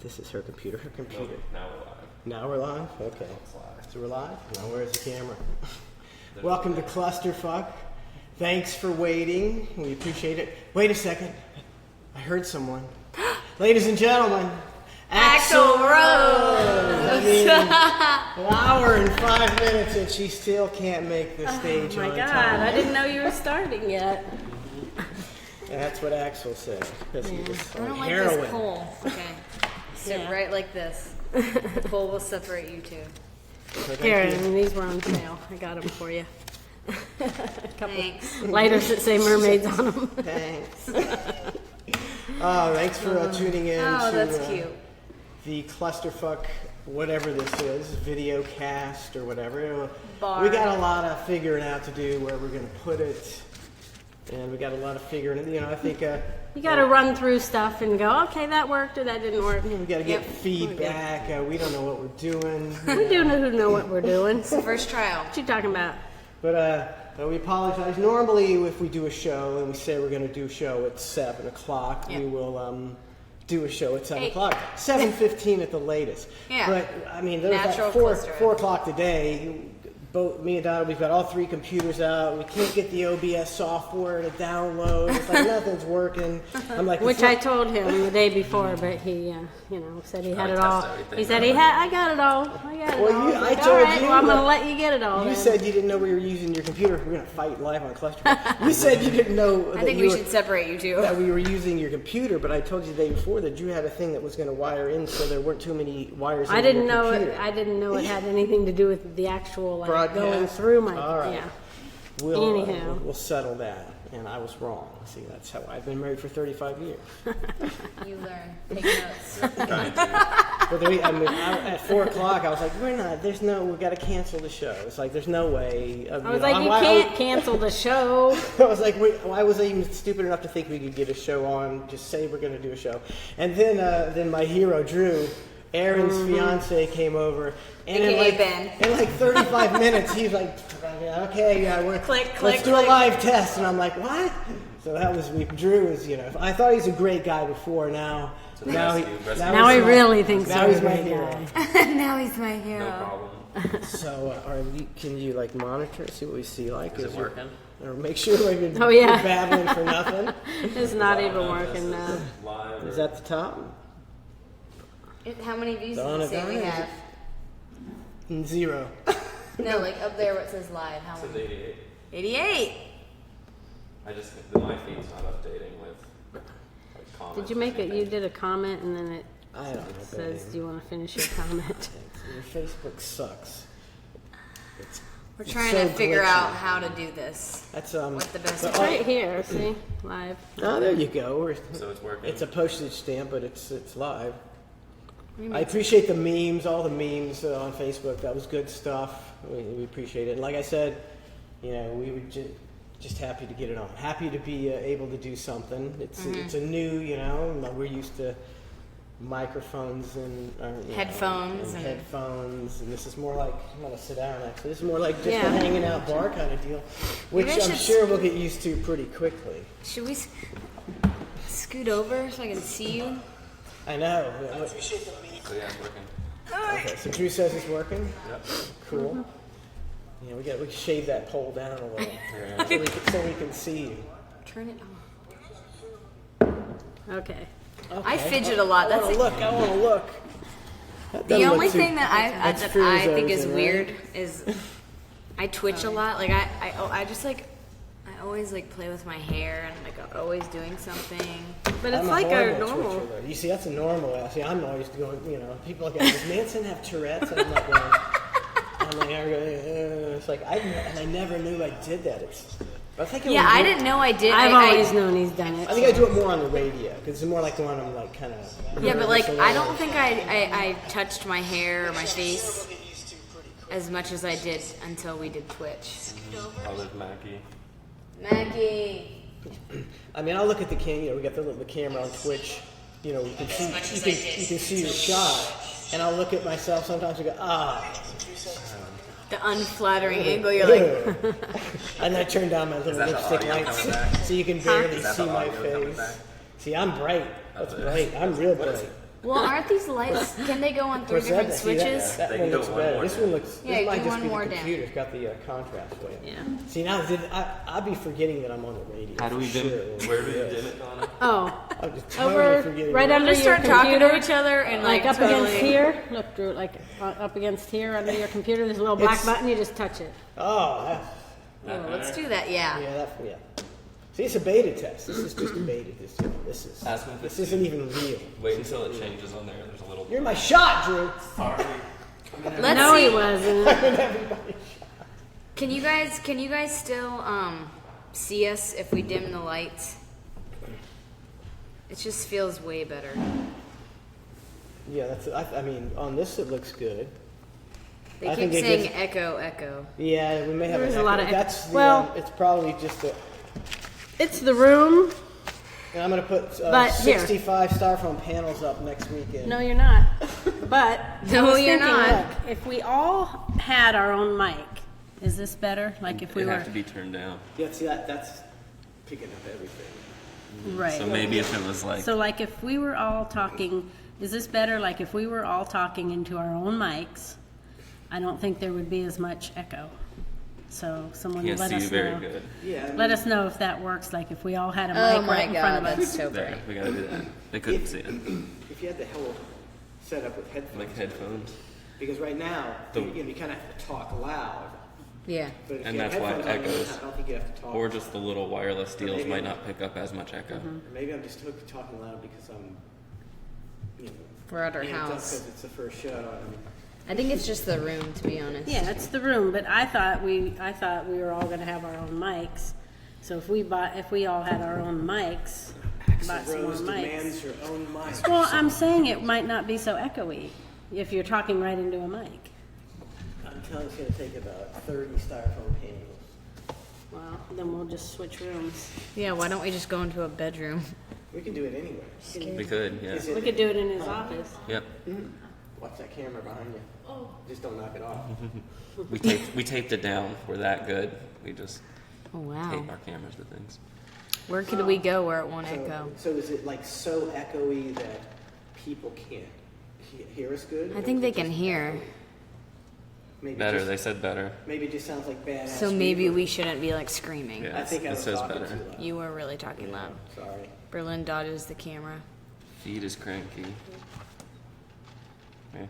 This is her computer. Her computer. Now we're live. Now we're live? Okay. So we're live? Now where's the camera? Welcome to Clusterfuck. Thanks for waiting. We appreciate it. Wait a second. I heard someone. Ladies and gentlemen, Axl Rose! I mean, an hour and 5 minutes and she still can't make the stage on time. Oh my God, I didn't know you were starting yet. That's what Axl said. Because he was I don't on like heroin. this pole. Okay. Sit right like this. The pole will separate you two. So Here, thank you. and these were on sale. I got them for you. Thanks. Lighters that say mermaids on them. Thanks. Thanks for tuning in Oh, to that's cute. the Clusterfuck, whatever this is, video cast or whatever. Bar. We got a lot of figuring out to do where we're going to put it. And we got a lot of figuring, you know, I think... You got to run through stuff and go, okay, that worked or that didn't work. we got to get feedback. We don't know what we're doing. We do know what we're doing. It's the first trial. What you talking about? But we apologize. Normally, if we do a show and we say we're going to do a show at 7 o'clock, we will do a show at 7 o'clock. 7:15 at the latest. Yeah. But, I mean, there was Natural at 4 cluster. o'clock today. Both me and Donna, we've got all 3 computers out. We can't get the OBS software to download. It's like nothing's working. I'm like, Which I told him the day before, but he, said he had it all. He said I got it all. I got it Well, all. I Like, told all right, you well, I'm that- gonna let you get it all. You then. said you didn't know we were using your computer. We're going to fight live on Cluster. You said you didn't know I think we should separate you two. that we were using your computer, but I told you the day before that you had a thing that was going to wire in, so there weren't too many wires in I didn't your know computer. it. I didn't know it had anything to do with the actual Broadcast? going through my. All right. Yeah. We'll settle that. And I was wrong. See, that's how I've been married for 35 years. You learn. Take notes. But at 4 o'clock, I was like, we got to cancel the show. It's like, there's no way. I was like, you can't cancel the show. I was like, why was I even stupid enough to think we could get a show on? Just say we're going to do a show. And then my hero, Drew, Aaron's fiance, came over. And in like 35 minutes, he was like, okay, let's do a live test. And I'm like, what? So that was, Drew is, I thought he was a great guy before. Now he really thinks now he's he's my a hero. Now he's my hero. No problem. So, can you monitor, see what we see like? Is it working? Or make sure we're babbling for nothing. It's not even working now. Live. Is that the top? How many views Donna, does it say we Donna, have? 0. No, like up there where it says live. How It says many? 88. 88. My feed's not updating with comments. Did you make it? You did a comment and then it I don't know. says, "Do you want to finish your comment?" Your Facebook sucks. We're trying so to figure glitchy. out how to do this. That's What the best but- It's right here. See, live. Oh, there you go. So it's working. It's a postage stamp, but it's live. I appreciate the memes, all the memes on Facebook. That was good stuff. We appreciate it. And like I said, we were just happy to get it on. Happy to be able to do something. It's a new, we're used to microphones and Headphones and and- headphones, and this is more like, I'm gonna sit down actually. This is more like just a Yeah. hanging out bar kind of deal, which Maybe I I'm should sure we'll get used to pretty quickly. Should we scoot over so I can see you? I know. So yeah, it's working. Okay, so Drew says it's working. Yep. Cool. Yeah, we can shave that pole down a little Yeah. so we can see you. Turn it on. Okay. I fidget a lot. I want to look. That The doesn't only look too- thing that I that's think is Fruzo's, right? weird is I twitch a lot. Like I just I always play with my hair and I'm always doing something. But it's I'm a like our horrible normal. twitcher, though. You see, that's a normal. See, I'm always going. People look at me. Does Manson have Tourette's? And I'm like, it's like I never knew I did that. I think I didn't know I did. I've always known he's done it. I think I do it more on the radio because it's more like the one I'm kind of. Yeah, but I don't think I touched my hair or my face as much as I did until we did Twitch. Oh, there's Mackie. Maggie. I mean, I'll look at the camera. We got the camera on Twitch. You can see your shot, and I'll look at myself sometimes and go, The unflattering angle. You're like, and I turn down my little that the lipstick audio lights coming back? so you can barely Is that see the my audio coming face. back? See, I'm bright. That's Okay. bright. I'm real What is bright. Well, aren't these lights? Can they go on 3 Where's different that? See, that- switches? That They one can go looks one better. more This down. one looks. Yeah, This might do just one be more the down. computer. It's got the contrast way. Yeah. See now, I'd be forgetting that I'm on the radio. How do we for dim? sure. Where do we dim it, Donna? Oh, I'm just totally over forgetting right that. under Just your start talking computer, to each other and like up totally... against here. Look, Drew, like up against here under your computer. There's a little black It's- button. You just touch it. Oh, Oh, let's do that. Yeah. yeah. See, it's a beta test. This is just a beta. Ask him if This it's- isn't even real. Wait until it changes on there. There's a little. You're my shot, Drew. Sorry. Let's No, see. he wasn't. Can you guys still see us if we dim the lights? It just feels way better. Yeah, that's. I mean, on this it looks good. They I keep think it saying gives- echo, echo. Yeah, we may have There's an a lot echo. of echo. That's the. Well- It's probably just a. It's the room. And I'm gonna put But here. 65 styrofoam panels up next weekend. No, you're not. But No, I was you're thinking, not. Look, if we all had our own mic, is this better? Like if we It'd were have to be turned down. Yeah, see that's picking up everything. right. So maybe if it was like. So like if we were all talking, is this better? Like if we were all talking into our own mics, I don't think there would be as much echo. So someone Can't let see us you very know. good. Yeah. I Let mean, us know if that works. Like if we all had a Oh mic my right in front god, of that's us. so There, bright. we gotta do that. They couldn't see it. If you had the whole setup with headphones, Like headphones. because right now The- you kind of have to talk loud. Yeah. But if And you have that's why it headphones on, echoes. I don't think you have to talk. Or just the little wireless deals maybe- might not pick up as much echo. Or maybe I'm just talking loud because I'm, We're at our amped up house. because it's the first show. I mean, I think it's just the room, to be honest. Yeah, it's the room. But I thought we were all going to have our own mics. So if we all had our own mics, bought some more Rose mics. demands your own mic. Well, I'm saying it might not be so echoey if you're talking right into a mic. I'm telling you, it's going to take about 30 styrofoam panels. Well, then we'll just switch rooms. Yeah, why don't we just go into a bedroom? We can do it anywhere. We could, yeah. Is We could do it in his office. Yep. Watch that camera behind you. Oh. Just don't knock it off. We taped it down. We're that good. We just Oh, wow. tape our cameras to things. Where could we go where it won't echo? So is it like so echoey that people can't hear us good? I Or think is they it can just hear. echoey? Maybe Better, just- they said better. Maybe it just sounds like badass. So maybe speaker. we shouldn't be like screaming. Yeah, I think I it was says talking better. too loud. You were really talking loud. Sorry. Berlin dodges the camera. Feed is cranky. Yeah,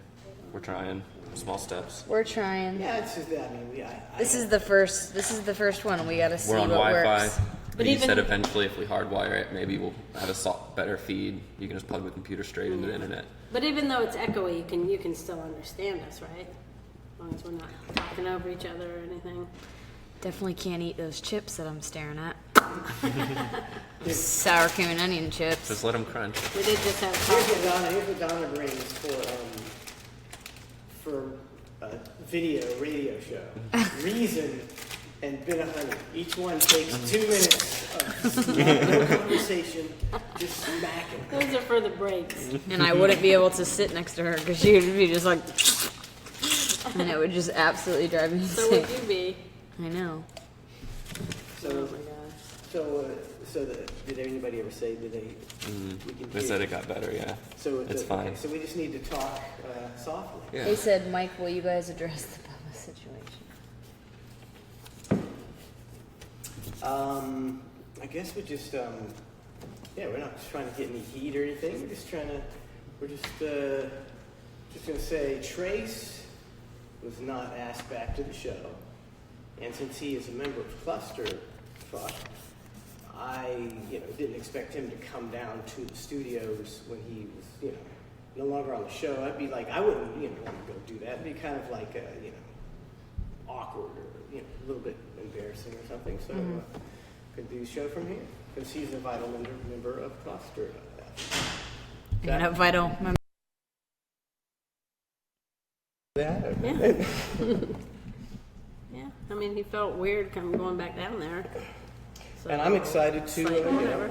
we're trying. Small steps. We're trying. Yeah, it's just that. I mean, This is the first one. We gotta see We're on what Wi-Fi. works. But You even- said eventually if we hardwire it, maybe we'll have a better feed. You can just plug the computer straight into the internet. But even though it's echoey, you can still understand us, right? As long as we're not talking over each other or anything. Definitely can't eat those chips that I'm staring at. Sour cream and onion chips. Just let them crunch. We did just have Here's what Donna brings for a radio show. Reason and bit of honey. Each one takes 2 minutes of no conversation, just smacking. Those are for the breaks. And I wouldn't be able to sit next to her because she would be just like, and it would just absolutely drive me So would insane. you be? I know. So, Oh my gosh. did anybody ever say we can They hear- said it got better, yeah. So It's fine. Okay, so we just need to talk softly. Yeah. They said, Mike, will you guys address the Bubba situation? I guess we just we're not trying to get any heat or anything. We're just gonna say Trace was not asked back to the show, and since he is a member of Clusterfuck, I didn't expect him to come down to the studios when he was no longer on the show. I'd be like, I wouldn't want to go do that. It'd be kind of like awkward or a little bit embarrassing or something. So could do the show from here because he's a vital member of Cluster. And a vital member. That? Yeah. Yeah. I mean, he felt weird going back down there. So, And I'm excited it's to. like, whatever.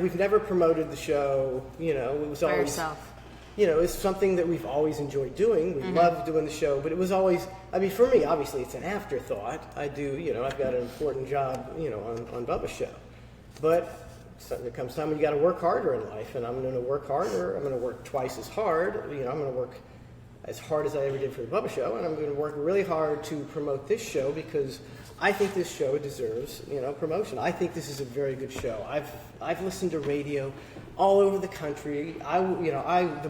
We've never promoted the show. It was By always. yourself. It's something that we've always enjoyed doing. We love doing the show, but it was always, for me, obviously, it's an afterthought. I've got an important job, on Bubba's show. But so there comes time when you got to work harder in life, and I'm going to work harder. I'm going to work twice as hard. I'm going to work as hard as I ever did for the Bubba Show, and I'm going to work really hard to promote this show because I think this show deserves, promotion. I think this is a very good show. I've listened to radio all over the country. The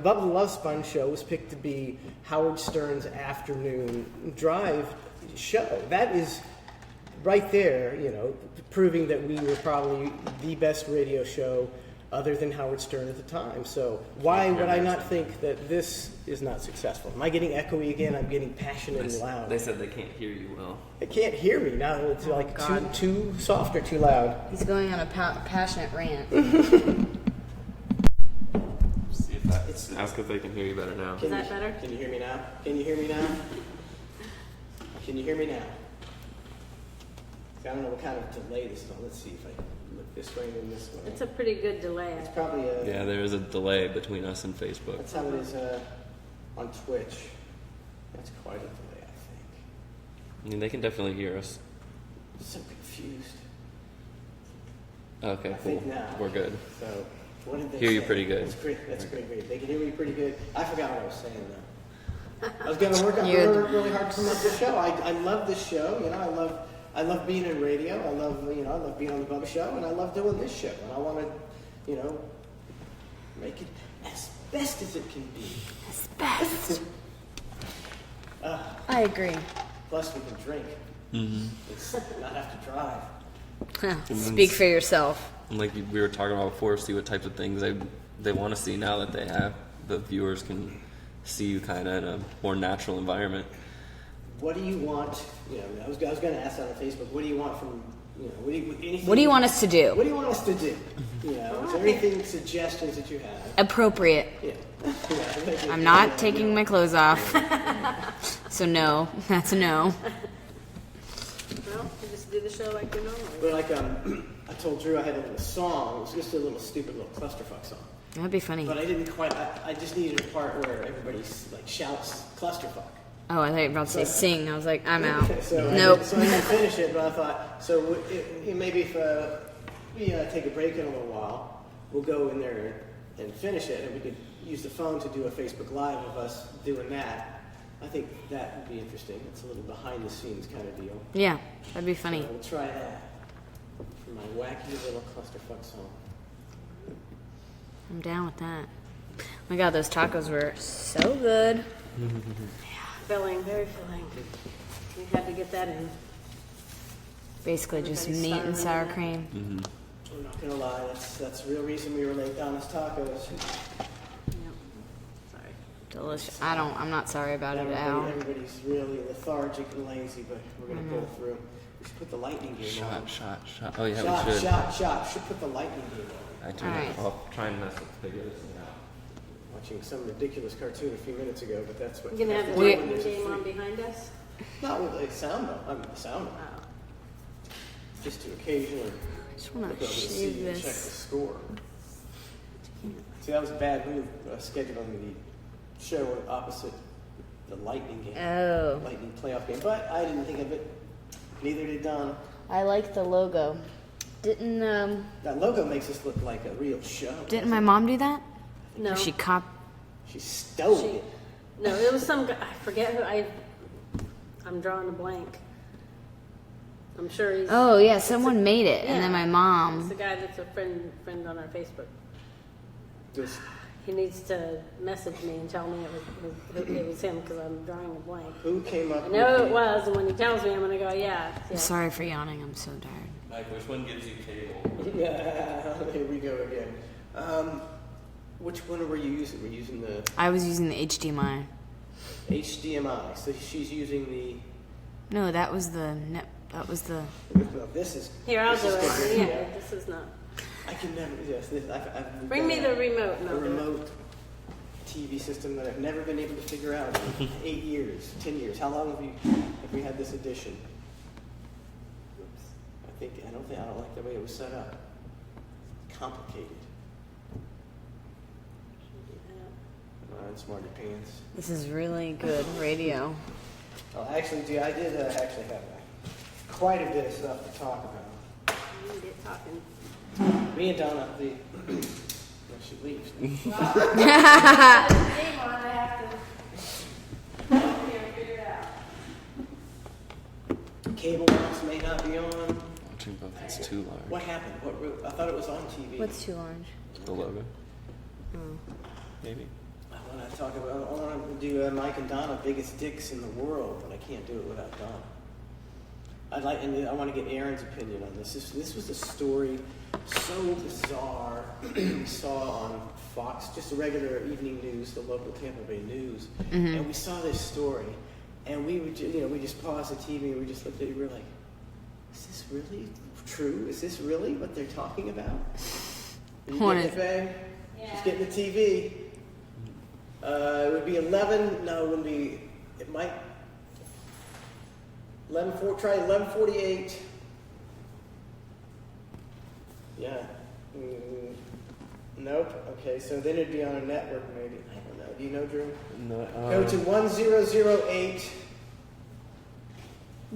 Bubba Love Sponge show was picked to be Howard Stern's afternoon drive show. That is right there, proving that we were probably the best radio show other than Howard Stern at the time. So why would I not think that this is not successful? Am I getting echoey again? I'm getting passionate and loud. They said they can't hear you well. They can't hear me now. It's like too soft or too loud. He's going on a passionate rant. See if that's. Ask if they can hear you better now. Is that better? Can you hear me now? Can you hear me now? Can you hear me now? I don't know what kind of delay this is on. Let's see if I look this way and then this way. It's a pretty good delay. It's probably a... Yeah, there is a delay between us and Facebook. That's how it is on Twitch. That's quite a delay, I think. I mean, they can definitely hear us. I'm so confused. Okay, I cool. think now. We're good. So, what did they Hear say? you pretty good. That's great. That's great. They can hear me pretty good. I forgot what I was saying, though. I was going to work really hard to promote this show. I love this show. I love being in radio. I love being on the Bubba Show, and I love doing this show. And I want to, make it as best as it can be. As best. I agree. Plus, we can drink. Mm-hmm. It's not have to drive. Speak for yourself. And like we were talking about before, see what types of things they want to see now that they have. The viewers can see you kind of in a more natural environment. What do you want? I was going to ask on Facebook. What do you want from? Anything, What do you want us to do? What do you want us to do? Is there anything suggestions that you have? Appropriate. Yeah. I'm not taking my clothes off. So no, that's a no. Well, we just do the show like we normally do. But like I told Drew, I had a little song. It was just a little stupid little clusterfuck song. That'd be funny. But I didn't quite. I just needed a part where everybody like shouts clusterfuck. Oh, I thought you were about to say sing. I was like, I'm out. Nope. Nope. So I didn't finish it, but I thought, maybe if we take a break in a little while, we'll go in there and finish it, and we could use the phone to do a Facebook Live of us doing that. I think that would be interesting. It's a little behind-the-scenes kind of deal. Yeah, that'd be funny. So we'll try that for my wacky little clusterfuck song. I'm down with that. Oh my God, those tacos were so good. Filling, very filling. We had to get that in. Basically just Everybody's meat and starving sour in cream. Mm-hmm. I'm not gonna lie, that's the real reason we were late down as tacos. Yep. Sorry. Delicious. I'm not sorry about it at all. Everybody's really lethargic and lazy, but we're gonna pull through. We should put the lightning game on. Shot. Oh yeah, we should. Shot. Should put the lightning game on. I turned Alright. it off. Try and figure this thing out. Watching some ridiculous cartoon a few minutes ago, but that's what. You're gonna have the We- lightning game on behind us? Not with like sound though. I mean the sound. Oh. Just to occasionally I just want look to over and shave see and check the this. score. See, that was a bad move scheduling the show opposite the lightning game. Oh. Lightning playoff game, but I didn't think of it. Neither did Don. I like the logo. Didn't That logo makes us look like a real show. my mom do that? No. Or she cop. She stole it. No, it was some guy. I forget who. I'm drawing a blank. I'm sure he's. Oh yeah, someone made it, and then my It's the mom. guy that's a friend on our Facebook. Just He needs to message me and tell me it was him because I'm drawing a blank. who came up I with know the- it was, and when he tells me, I'm gonna go, yeah. I'm sorry for yawning. I'm so tired. Mike, which one gives you cable? Here we go again. Which one were you using? Were you using the I was using the HDMI. HDMI? So she's using the. No, that was the net. That was the. Well, this is. Here, I'll this do is it. good. Yeah, this is not. I can never. Yes, this, I've Bring me the remote. a No, remote TV system that I've never been able to figure out in 8 years, 10 years. How long have we had this edition? I don't like the way it was set up. Complicated. Come on, smarty pants. This is really good radio. Well, actually, I did actually have quite a bit of stuff to talk about. You get talking. Me and Donna, well, she leaves. Cable box may not be on. Watching both, it's too large. What happened? I thought it was on TV. What's too large? The logo. Maybe. I want to talk about. I want to do Mike and Donna, biggest dicks in the world, but I can't do it without Donna. I want to get Aaron's opinion on this. This was a story so bizarre. We saw on Fox, just a regular evening news, the local Tampa Bay news, and we saw this story, and we would, we just paused the TV and we just looked at it. We were like, "Is this really true? Is this really what they're talking about?" You get it, babe? Yeah. Just get the TV. It would be 11. No, it wouldn't be. It might. 11:48. Yeah. Nope. Okay, so then it'd be on a network maybe. I don't know. Do you know, Drew? No. Go to 1008.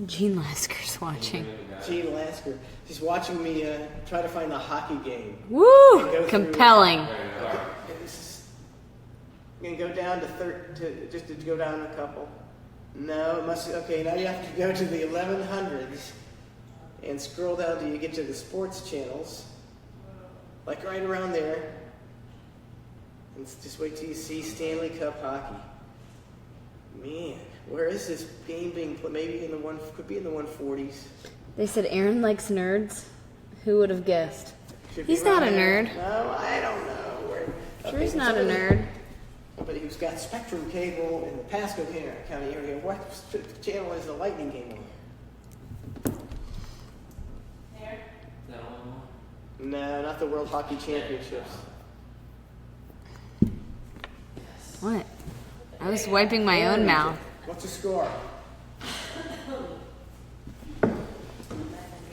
Gene Lasker's watching. Gene Lasker. She's watching me try to find the hockey game. Woo! Compelling. I'm going to go down just to go down a couple. No, it must. Okay, now you have to go to the 1100s and scroll down till you get to the sports channels, like right around there. And just wait till you see Stanley Cup hockey. Man, where is this game being played? Maybe could be in the 140s. They said Aaron likes nerds. Who would have guessed? He's not a nerd. No, I don't know. Sure, he's not a nerd. Somebody who's got Spectrum cable in the Pasco County area. What channel is the Lightning game on? There. No, not the World Hockey Championships. What? I was wiping my own mouth. What's the score?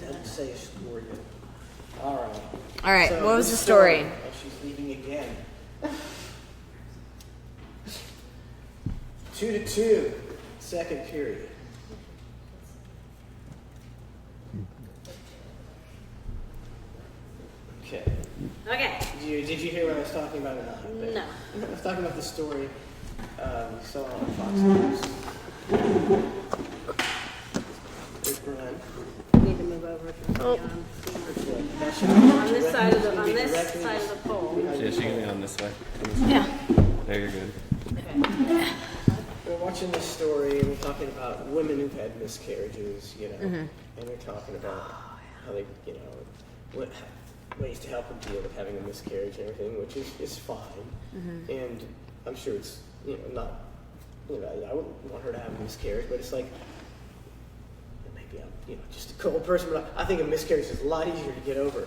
Doesn't say a score yet. All right. So what was the story? Oh, she's leaving again. 2-2, second period. Okay. Okay. Did you hear what I was talking about or not? No. I was talking about the story we saw on Fox News. There's Brian. Need to move over to the On this side of the pole. Yeah, she can be on this way. Yeah. There, you're good. We're watching this story and we're talking about women who've had miscarriages, and they're talking about how they, ways to help them deal with having a miscarriage and everything, which is fine. And I'm sure it's, not, I wouldn't want her to have a miscarriage, but it's like, maybe I'm, just a cold person, but I think a miscarriage is a lot easier to get over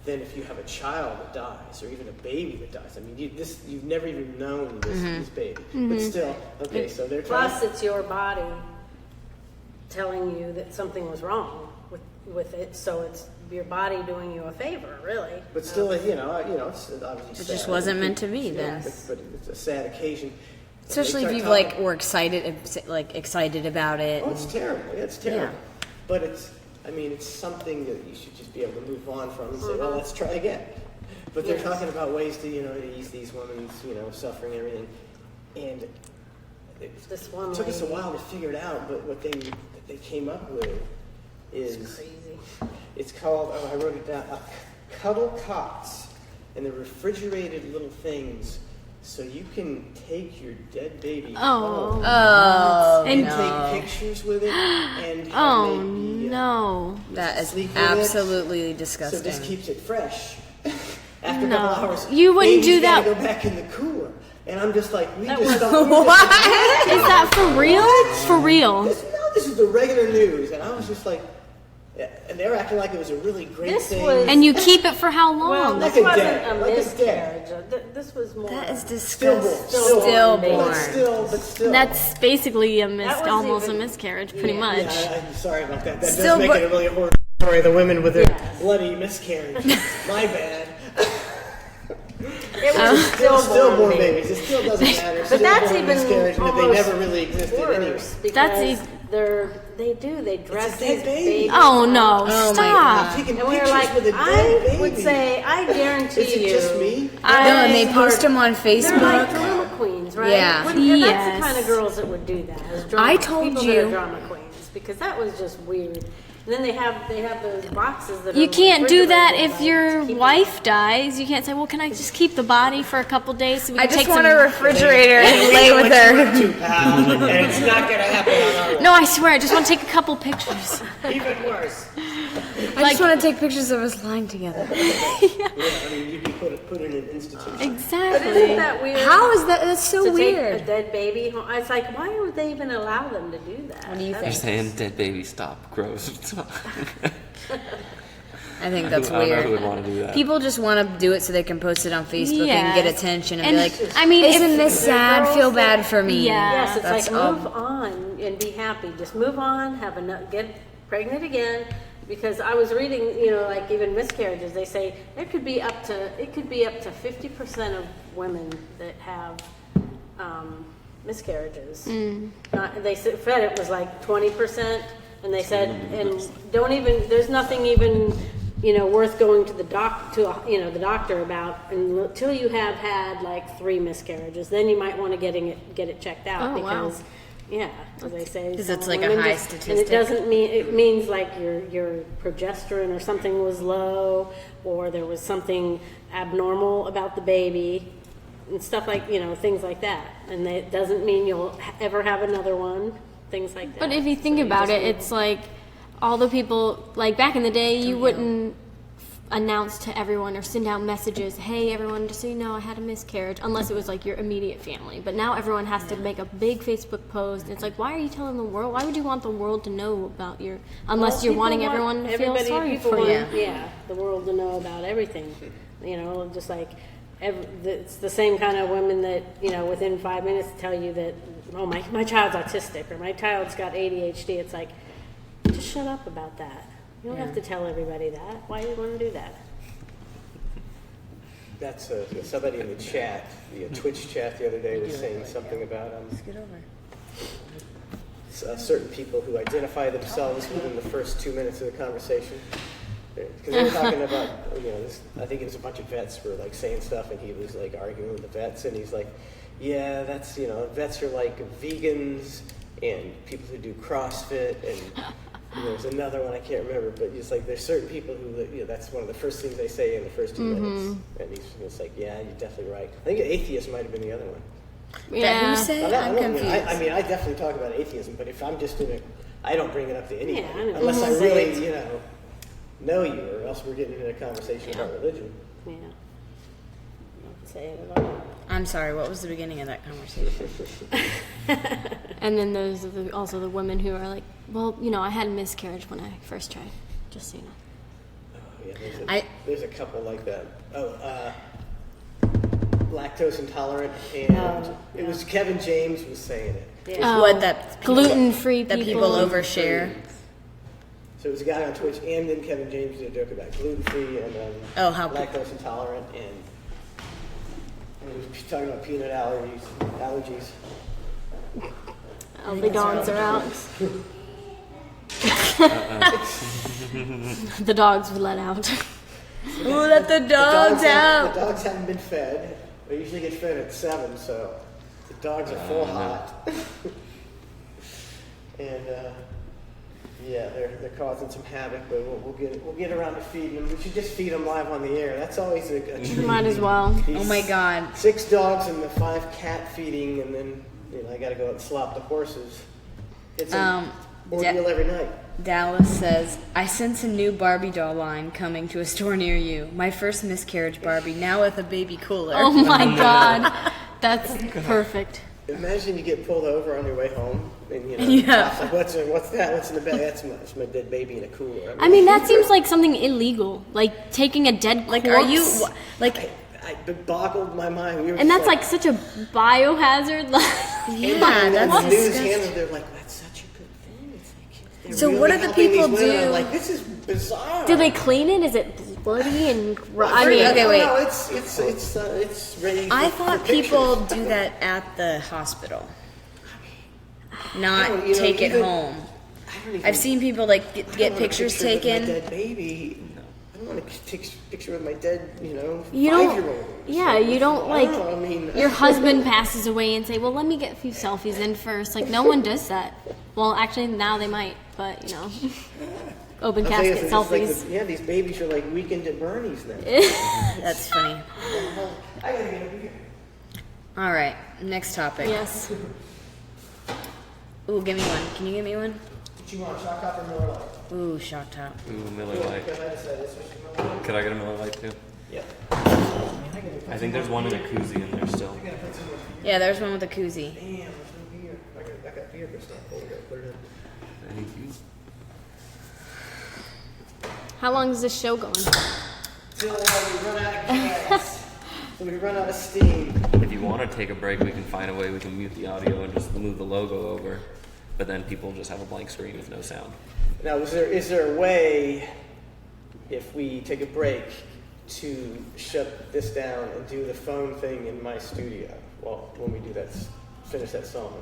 than if you have a child that dies, or even a baby that dies. I mean, you've never even known this baby. But still, okay, so they're trying. Plus, it's your body telling you that something was wrong with it, so it's your body doing you a favor, really. But still, it's obviously sad. It just wasn't meant to be then. But it's a sad occasion. Especially if you were excited about it. Oh, it's terrible. Yeah, it's terrible. Yeah. But it's something that you should just be able to move on from and say, well, let's try again. But they're talking about ways to, ease these women's, suffering and everything. And it took us a while to figure it out, but what they came up with is crazy. It's called, I wrote it down, cuddle cots. And they're refrigerated little things so you can take your dead baby home. And take pictures with it and that is absolutely disgusting. So this keeps it fresh. After a couple hours, you wouldn't do that. Go back in the cooler, and I'm just like, what? Is that for real? For real? This is the regular news, and I was just like. And they were acting like it was a really great thing. And you keep it for how long? Well, this wasn't a miscarriage. This was more. That is disgusting. Stillborn. But still. That's basically almost a miscarriage, pretty much. Yeah, I'm sorry about that. That does make it a really horrible story. The women with their bloody miscarriage. My bad. It was stillborn babies. It still doesn't matter. But that's even miscarriage, and they almost never really existed anyway. Because they dress these babies. Oh no! up. Stop. Taking And we were pictures like, with a I dead baby. would say, I guarantee Is it you. just me? No, and they post them on They're like Facebook. drama queens, right? Yeah. That's the Yes. kind of girls that would do that. Is drama, I told people you. that are drama queens, because that was just weird. And then they have those boxes that You are can't do that refrigerated, if like, your keep it- wife dies. You can't say, "Well, can I just keep the body for a couple days so we I can just take want some?" a refrigerator and lay with her. 2 pounds, and it's not gonna happen on our No, I swear, I just want to take a couple pictures. Even worse. I just want to take pictures of us lying together. Yeah, I mean, you'd be put in an institution. But isn't Exactly. that weird? How is that? That's so to take a weird. dead baby home? I was like, why would they even allow them to do that? What do you They're think? saying dead baby, stop, gross. I think that's I don't know who would weird. want to do that. People just want to do it so they can post it on Facebook and get Yes. attention and, And, be like, I mean, isn't if- this sad? girls Feel that- bad for me. Yeah. Yes, it's That's like all. move on and be happy. Just move on, get pregnant again. Because I was reading, like even miscarriages, they say it could be up to 50% of women that have miscarriages. They said it was like 20%, and they said, and there's nothing even worth going to the the doctor about until you have had like 3 miscarriages. Then you might want to get it checked out Oh, wow. because. Yeah, as they say, 'Cause some it's like a women high just- And statistic. it doesn't mean, it means like your progesterone or something was low, or there was something abnormal about the baby, and stuff like, things like that. And it doesn't mean you'll ever have another one, things like that. But if you think So about just it, it's like all the people, like back in the day, you wouldn't announce to everyone or send out messages, "Hey everyone, just so you know, I had a miscarriage," unless it was like your immediate family. But now everyone has to make a big Facebook post. And it's like, why are you telling the world? Why would you want the world to know about unless Well, you're people wanting want everyone to feel everybody- sorry people for want, you? Yeah, the world to know about everything. Just like it's the same kind of women that within 5 minutes tell you that, oh, my child's autistic or my child's got ADHD. It's like, just shut up about that. You don't have to tell everybody that. Why do you want to do that? That's somebody in the chat, the Twitch chat the other day was saying something about certain people who identify themselves within the first 2 minutes of the conversation. Because they were talking about, I think it was a bunch of vets were like saying stuff, and he was like arguing with the vets, and he's like, yeah, that's, vets are like vegans and people who do CrossFit, and there's another one I can't remember, but it's like there's certain people who, that's one of the first things they say in the first 2 minutes, and he's like, yeah, you're definitely right. I think atheist might have been the other one. Yeah. Who said? I'm I'm confused. I definitely talk about atheism, but if I'm just I don't bring it up to anybody Yeah, I know. unless I Say really, it. know you, or else we're getting into a conversation about religion. Yeah. Don't say it at all. I'm sorry, what was the beginning of that conversation? And then there's also the women who are like, well, I had a miscarriage when I first tried, just so you know. Oh, yeah, there's a couple like that. Lactose intolerant, and it was Kevin James was saying it. Yeah. What, that Gluten-free that people. people overshare? So it was a guy on Twitch, and then Kevin James did a joke about gluten-free and How lactose intolerant, and he was talking about peanut allergies. All the dogs are out. The dogs were let out. Ooh, let the dogs out. The dogs haven't been fed. They usually get fed at 7, so the dogs are full hot. And they're causing some havoc, but we'll get around to feeding them. We should just feed them live on the air. That's always a treat. Might as well. Oh my God. 6 dogs and the 5 cat feeding, and then I got to go out and slop the horses. It's an ordeal every night. Dallas says, I sense a new Barbie doll line coming to a store near you. My first miscarriage Barbie, now with a baby cooler. Oh my God. That's perfect. Imagine you get pulled over on your way home, and Yeah. it's like, what's that? What's in the bag? That's my dead baby in a cooler. I mean, that seems like something illegal, like taking a dead corpse. Like, are you, like, It boggled my mind. We were And just that's like such a biohazard. yeah, and that's the news disgusting. handled it like, that's such a good thing. It's like, they're So really what do the helping people these women. do? I'm like, this is bizarre. Do they clean it? Is it bloody and Okay, wait. No, it's ready. I for thought pictures. people do that at the hospital, not take it home. I've seen people like get pictures taken. With my dead baby. I don't want to take a picture with my dead, you 5-year-old. don't. Yeah, you don't like. I don't know, I mean, your husband passes away and say, "Well, let me get a few selfies in first." Like no one does that. Well, actually, now they might, but open I'll tell you, casket it's like selfies. these babies are like Weekend at Bernie's now. That's funny. I gotta get over here. All right, next topic. Yes. Ooh, give me one. Can you give me one? What you want, Shock Top or Miller Lite? Ooh, Shock Top. Ooh, Miller Lite. Because I decided this was Miller Lite. Could I get a Miller Lite too? Yep. I think there's one in a koozie in there still. I gotta put some more. Yeah, there's one with a koozie. Damn, there's no beer. I got beer, but it's not full. Put it in. Thank you. How long is this show going? Till we run out of gas. Till we run out of steam. If you want to take a break, we can find a way we can mute the audio and just move the logo over. But then people just have a blank screen with no sound. Now, is there a way, if we take a break, to shut this down and do the phone thing in my studio? Well, when we do that, finish that song.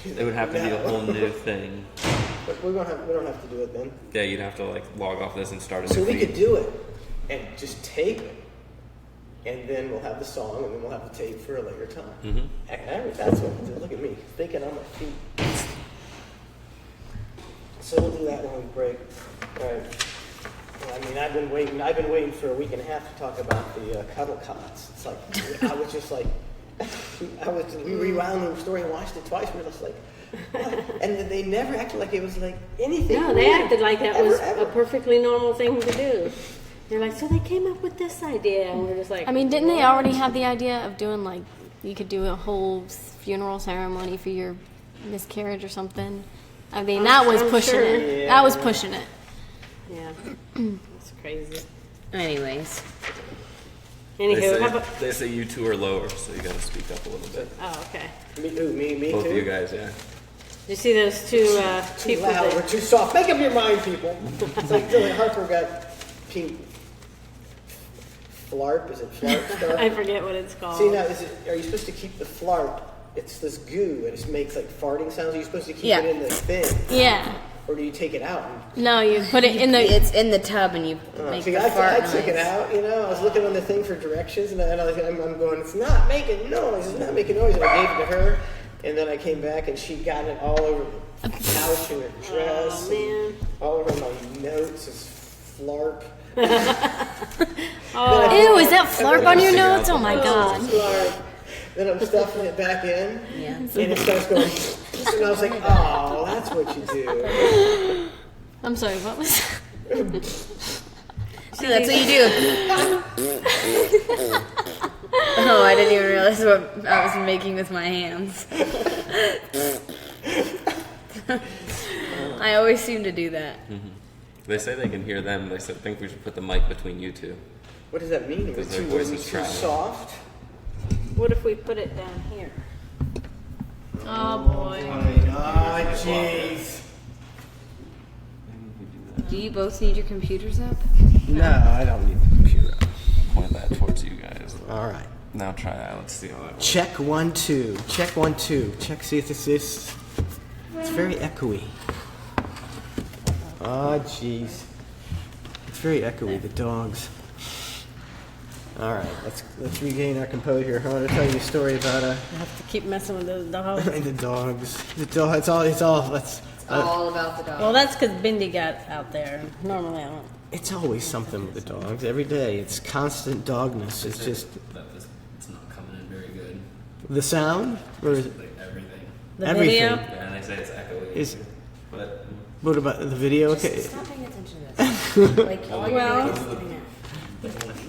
It would have to be a whole new thing. But we don't have to do it then. Yeah, you'd have to like log off this and start a So new we feed. could do it and just tape it, and then we'll have the song, and then we'll have the tape for a later time. Mhm. Heck, that's what we'll do. Look at me, thinking on my feet. So we'll do that when we break. All right. Well, I mean, I've been waiting for a week and a half to talk about the cuddle cots. It's like I was just like, we rewound the story and watched it twice. We were just like, what? And they never acted like it was like anything. No, they weird. acted like that Ever, was ever. a perfectly normal thing to do. They're like, so they came up with this idea, and we're just like, I mean, didn't they already have the idea of doing like you could do a whole funeral ceremony for your miscarriage or something? I mean, that was I'm pushing sure. it. Yeah. That was pushing it. Yeah, it's crazy. Anyways. Anywho, how about? They say you two are lower, so you gotta speak up a little bit. Oh, okay. Me Both too. of you guys, yeah. You see those two Too people loud or that, too soft. Make up your mind, people. It's like Dylan Harper got pink. Flarp, is it flarp stuff? I forget what it's called. See now, are you supposed to keep the flarp? It's this goo, and it makes like farting sounds. Are you supposed to keep Yeah. it in the thing, Yeah. or do you take it out? No, you put it in the. It's in the tub and you make See, the I fart took it noise. out. I was looking on the thing for directions, and I'm going, it's not making noise. It's not making noise. And I gave it to her, and then I came back, and she got it all over the couch and her dress, Oh, man. and all over my notes. It's flarp. Ew, is that flarp on your notes? Oh my god. Flarp. Then I'm stuffing it back in, Yeah. and it starts going. And I was like, oh, that's what you do. I'm sorry, what was So that's what you do. Oh, I didn't even realize what I was making with my hands. I always seem to do that. They say they can hear them. They think we should put the mic between you two. What does that mean? Are we Because their too, voices too travel. soft? What if we put it down here? Oh boy. Oh, jeez. Do you both need your computers up? No, I don't need the computer. Point that towards you guys. All right. Now try that. Let's see how that works. Check 1 2. Check 1 2. Check. See if this is. It's very echoey. Oh, jeez. It's very echoey. The dogs. All right. Let's regain our composure. I want to tell you a story about I have to keep messing with those dogs. the dogs. The dog. It's all. That's. All about the dog. Well, that's because Bindi got out there. Normally I don't. It's always something with the dogs. Every day. It's constant dogness. It's just It's not coming in very good. the sound. Or is it Like everything. The Everything. video? Yeah, and they say it's echoey. Is- But what about the video? Okay. Stop paying attention to this. Like, all you're Well- doing is looking at.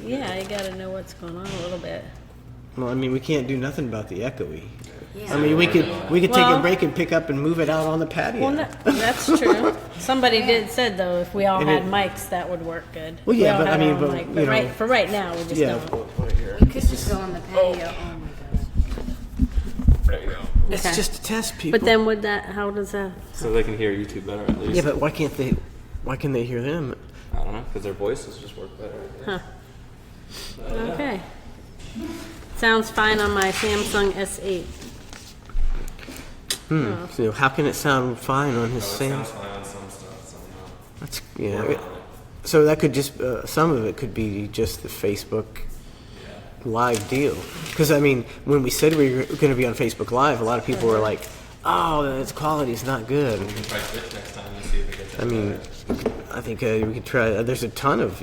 Yeah, you got to know what's going on a little bit. Well, I mean, we can't do nothing about the echoey. Yeah. I mean, we could take a Well- break and pick up and move it out on the patio. Well, that's true. Somebody did said though, if we all And had it- mics, that would work good. Well, We yeah, all but I had mean, our own but, mic, you but know- right for right now, we just yeah. don't. You could just go on the patio. Oh my god. there you go. It's Okay. just a test, people. But then would that? How does that? So they can hear you two better at least. yeah, but why can't they? Why can they hear them? I don't know, because their voices just work better. Huh. Okay. Sounds fine on my Samsung S8. So how can it sound fine on his Samsung? fine on some stuff, some not. That's So that could just some of it could be just the Facebook Live deal. Because I mean, when we said we were going to be on Facebook Live, a lot of people were like, "Oh, its quality is not good." We can try Twitch next time and see if it gets I mean, I think we could try. There's a ton of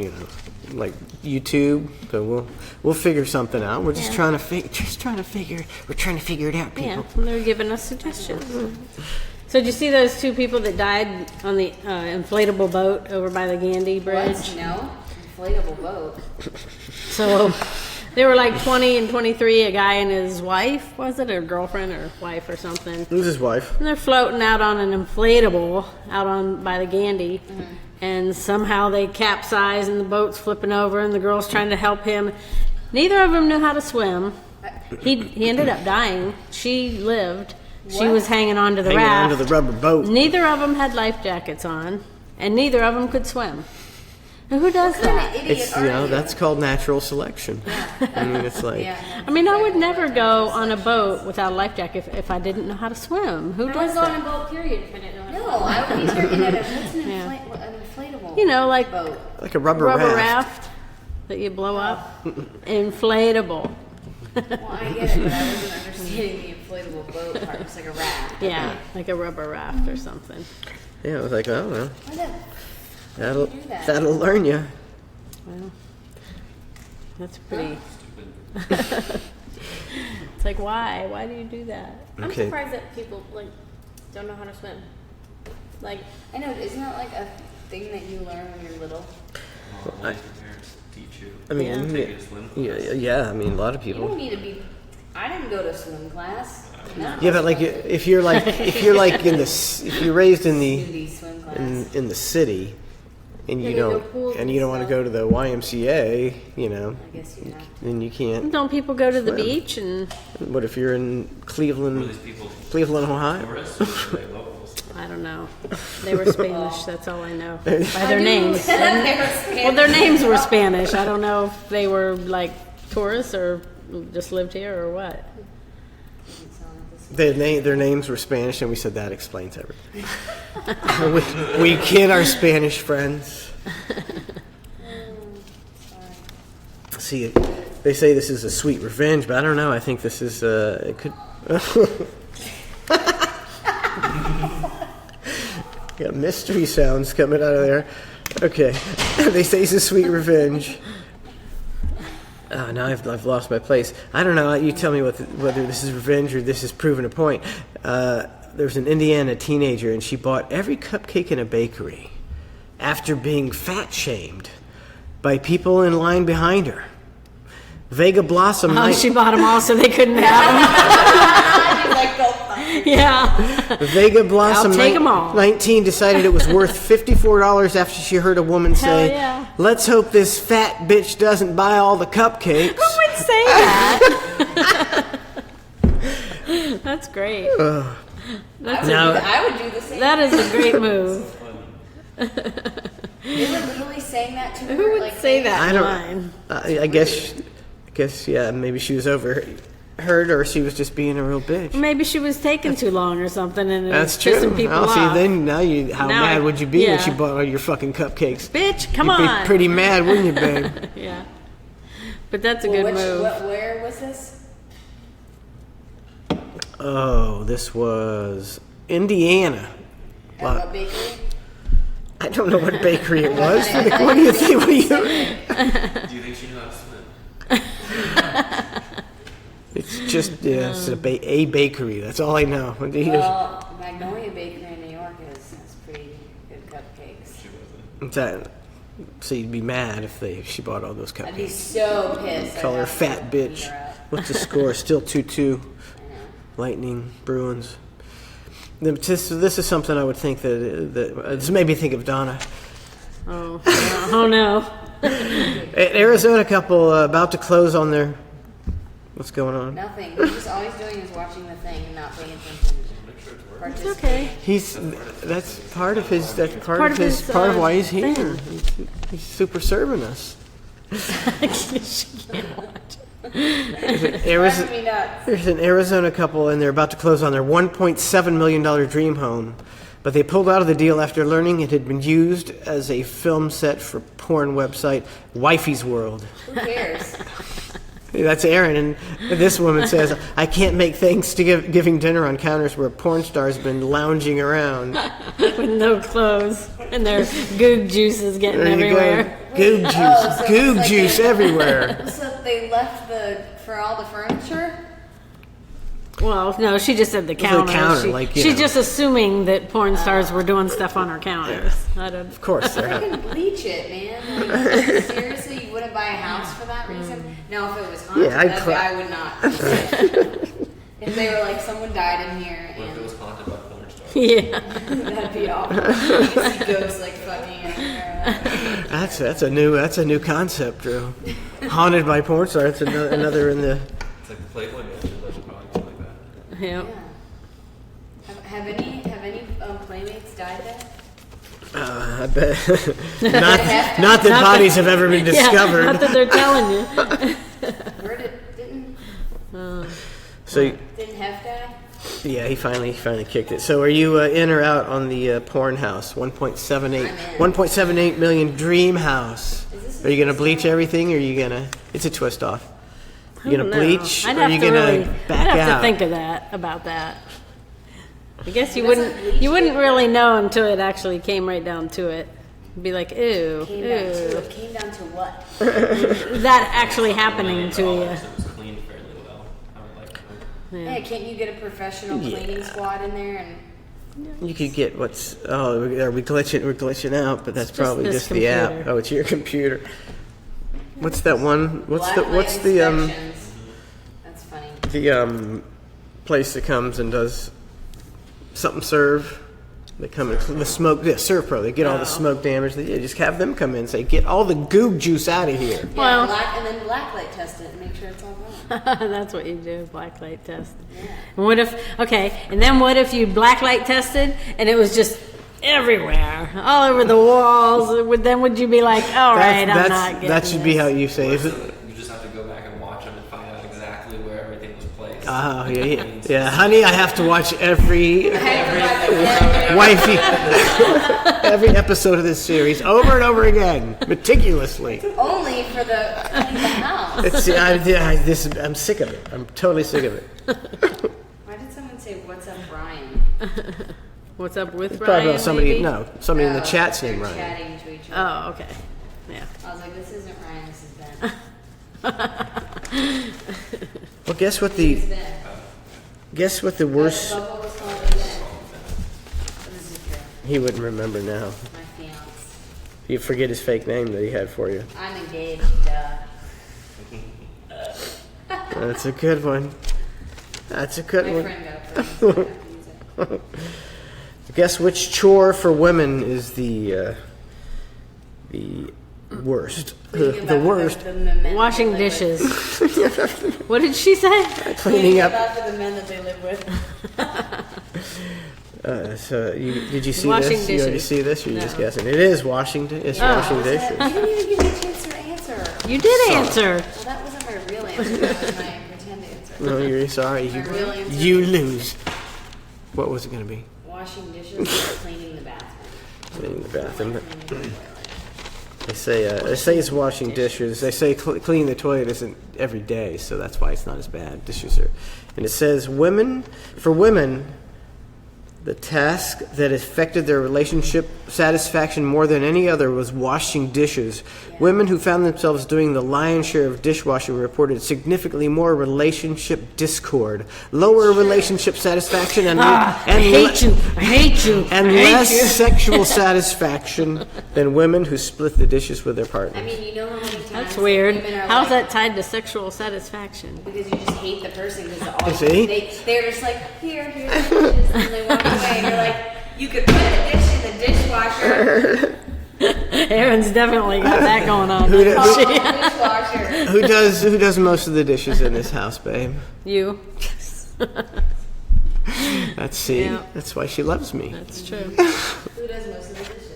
like YouTube. So we'll figure something out. We're just trying to figure it out, people. Yeah, and they're giving us suggestions. So did you see those 2 people that died on the inflatable boat over by the Gandhi Bridge? What? No? Inflatable boat. So they were like 20 and 23, a guy and his wife, was it? Or girlfriend or wife or something. It was his wife. And they're floating out on an inflatable out on by the Gandhi. And somehow they capsize and the boat's flipping over and the girl's trying to help him. Neither of them knew how to swim. He ended up dying. She lived. She was hanging on to the raft. Hanging onto the rubber boat. Neither of them had life jackets on, and neither of them could swim. And who does that? It's that's called natural selection. I mean, it's like I mean, I would never go on a boat without a life jacket if I didn't know how to swim. Who does was on a that? boat, period, if I didn't know how to No, I would be looking at what's an inflatable You know, like boat? like a rubber raft. that you blow up. Inflatable. Well, I get it, but I wasn't understanding the inflatable boat part. It's like a raft. Yeah, like a rubber raft or something. Yeah, I was like, oh well, Why the that'll learn you. Well, that's pretty. It's like, why? Why do you do that? I'm Okay. surprised that people like don't know how to swim. Like, I know, isn't that like a thing that you learn when you're little? Let your parents teach you. I mean, Take you to swim class. yeah. I mean, a lot of You don't people. need to be. I didn't go to swim class. No. Yeah, but like if you're like if you're raised in the Nudie swim class. in the city, and you Yeah, they go don't pools and you don't and want to go to the YMCA, I guess you have. then you can't. Don't people go to the Swim. beach and What if you're in Were Cleveland, these people Ohio? tourists or were they locals? I don't know. They were Spanish. That's all I know by their names. Well, their names were Spanish. I don't know if they were like tourists or just lived here or what. Their names were Spanish, and we said that explains everything. we kid our Spanish friends. See, they say this is a sweet revenge, but I don't know. I think this is it could. Got mystery sounds coming out of there. Okay, they say it's a sweet revenge. Oh, now I've lost my place. I don't know. You tell me whether this is revenge or this is proving a point. There's an Indiana teenager, and she bought every cupcake in a bakery after being fat shamed by people in line behind her. Vega Blossom. Oh, she bought them all so they couldn't have them. Yeah. Vega Blossom, I'll take 'em all. 19, decided it was worth $54 after she heard a woman say, yeah. "Let's hope this fat bitch doesn't buy all the cupcakes." Who would say that? That's great. That's I would do the same. that is a great move. They were literally saying that to her. Who would like, say that I in don't. line? I guess, yeah. Maybe she was overheard, or she was just being a real bitch. Maybe she was taking too long or something, and That's it's true. pissing people Oh, off. see, then how Now mad would you be when yeah. she bought all your fucking cupcakes? Bitch, come You'd on. be pretty mad, wouldn't you, babe? Yeah. But that's a Well, good move. where was this? Oh, this was Indiana. At what bakery? I don't know what bakery it was. What do you think? Do you think she knew how to swim? It's just it's a bakery. That's all I know. Well, Magnolia Bakery in New York has pretty good cupcakes. She wasn't. So you'd be mad if she bought all those I'd be cupcakes. so pissed. Call I'd her have to fat beat bitch. her up. What's the score? Still 2-2. Lightning, Bruins. This is something I would think that this made me think of Donna. Oh, oh no. An Arizona couple about to close on their. What's going on? Nothing. He's just always doing is watching the thing and not paying attention. It's okay. That's part of why he's here. thing. He's super serving us. She can't watch. There's an Arizona couple, and they're about to close on their $1.7 million dream home. But they pulled out of the deal after learning it had been used as a film set for porn website Wifey's World. Who cares? That's Aaron, and this woman says, I can't make Thanksgiving dinner on counters where a porn star's been lounging around. With no clothes. And their goog juice is getting There you everywhere. go. Goog juice. Goog juice everywhere. So they left for all the furniture? Well, no, she just said the counter. She's know. just assuming that porn stars were doing stuff on her counters. Of course they're Freaking bleach it, man. Like, seriously, you wouldn't buy a house for that reason? Now, if it was haunted, I would not. If they were like, someone died in here, What if and it was haunted by porn stars? Yeah. that'd be awful. You could see ghosts like fucking everywhere. That's a new concept, Drew. Haunted by porn star. That's another in the. It's like the Playboy Mansion, but probably something like that. Yep. Yeah. Have any playmates died there? I bet not that bodies have ever been discovered. Yeah, not that they're telling you. Where didn't Hef die? Yeah, he finally kicked it. So are you in or out on the porn house? 1.78 million dream house. Are you gonna bleach everything, or are you gonna? It's a twist off. You gonna bleach, or are you gonna back I'd have out? to think of about that. I guess you wouldn't really know until it actually came right down to it. Be like, ew, Came down to what? that actually happening to you. It was cleaned fairly well. I would like to. Yeah, can't you get a professional cleaning squad in there and? You could get we're glitching out, but that's It's just probably this just the app. computer. Oh, it's your computer. What's that one? What's Blacklight the inspections. That's funny. place that comes and does something serve? They come in the smoke. Yeah, Serve Pro. They get all the smoke damage. They just have them come in and say, "Get all the goog juice out of here." Yeah, Well- and then blacklight test it and make sure it's all gone. That's what you do, blacklight test. And what if you blacklight tested and it was just everywhere, all over the walls? Then would you be like, all right, I'm not getting That should be this. how you say it. You just have to go back and watch them and find out exactly where everything was placed. Oh, yeah. Honey, I have to watch every wifey, every episode of this series over and over again, meticulously. Only for the clean the house. I'm sick of it. I'm totally sick of it. Why did someone say, "What's up, Brian"? What's up with Probably Ryan? about somebody. maybe? No, somebody in the Oh, chat's they're name Ryan. chatting to each other. Oh, okay. Yeah. I was like, this isn't Ryan, this is Ben. Well, guess what Who's Ben? the worst? Bubba was calling me Ben. This is true. He wouldn't remember now. My fiance. You forget his fake name that he had for you. I'm engaged, duh. That's a good one. That's a good My one. friend got it for me, so I have to use it. Guess which chore for women is the worst? Thinking The about worst. the men that Washing they live dishes. with. What did she say? Cleaning up. About the men that they live with. Did you see Washing this? You already dishes. see this? Or you just No. guessing? It is Washington. It's washing dishes. You didn't even give me a chance to answer. You did answer. Well, that wasn't my real answer. That was my pretend answer. No, you're sorry. My real answer. You lose. What was it going to be? Washing dishes or cleaning the bathroom. Cleaning the bathroom. Cleaning the toilet. They say it's washing dishes. They say cleaning the toilet isn't every day, so that's why it's not as bad. Dishes are, and it says for women, the task that affected their relationship satisfaction more than any other was washing dishes. Women who found themselves doing the lion's share of dishwashing reported significantly more relationship discord, lower relationship satisfaction, and I hate you. and I hate less you. sexual satisfaction than women who split the dishes with their I partners. mean, you know how many times That's weird. women are How's like, that tied to sexual satisfaction? because you just hate the person because all See? they're just like, here's the dishes, and they walk away, and you're like, you could put the dish in the dishwasher. Aaron's definitely got that going on. Who does- Call the dishwasher. Who does most of the dishes in this house, babe? You. That's why she loves me. That's true. Who does most of the dishes?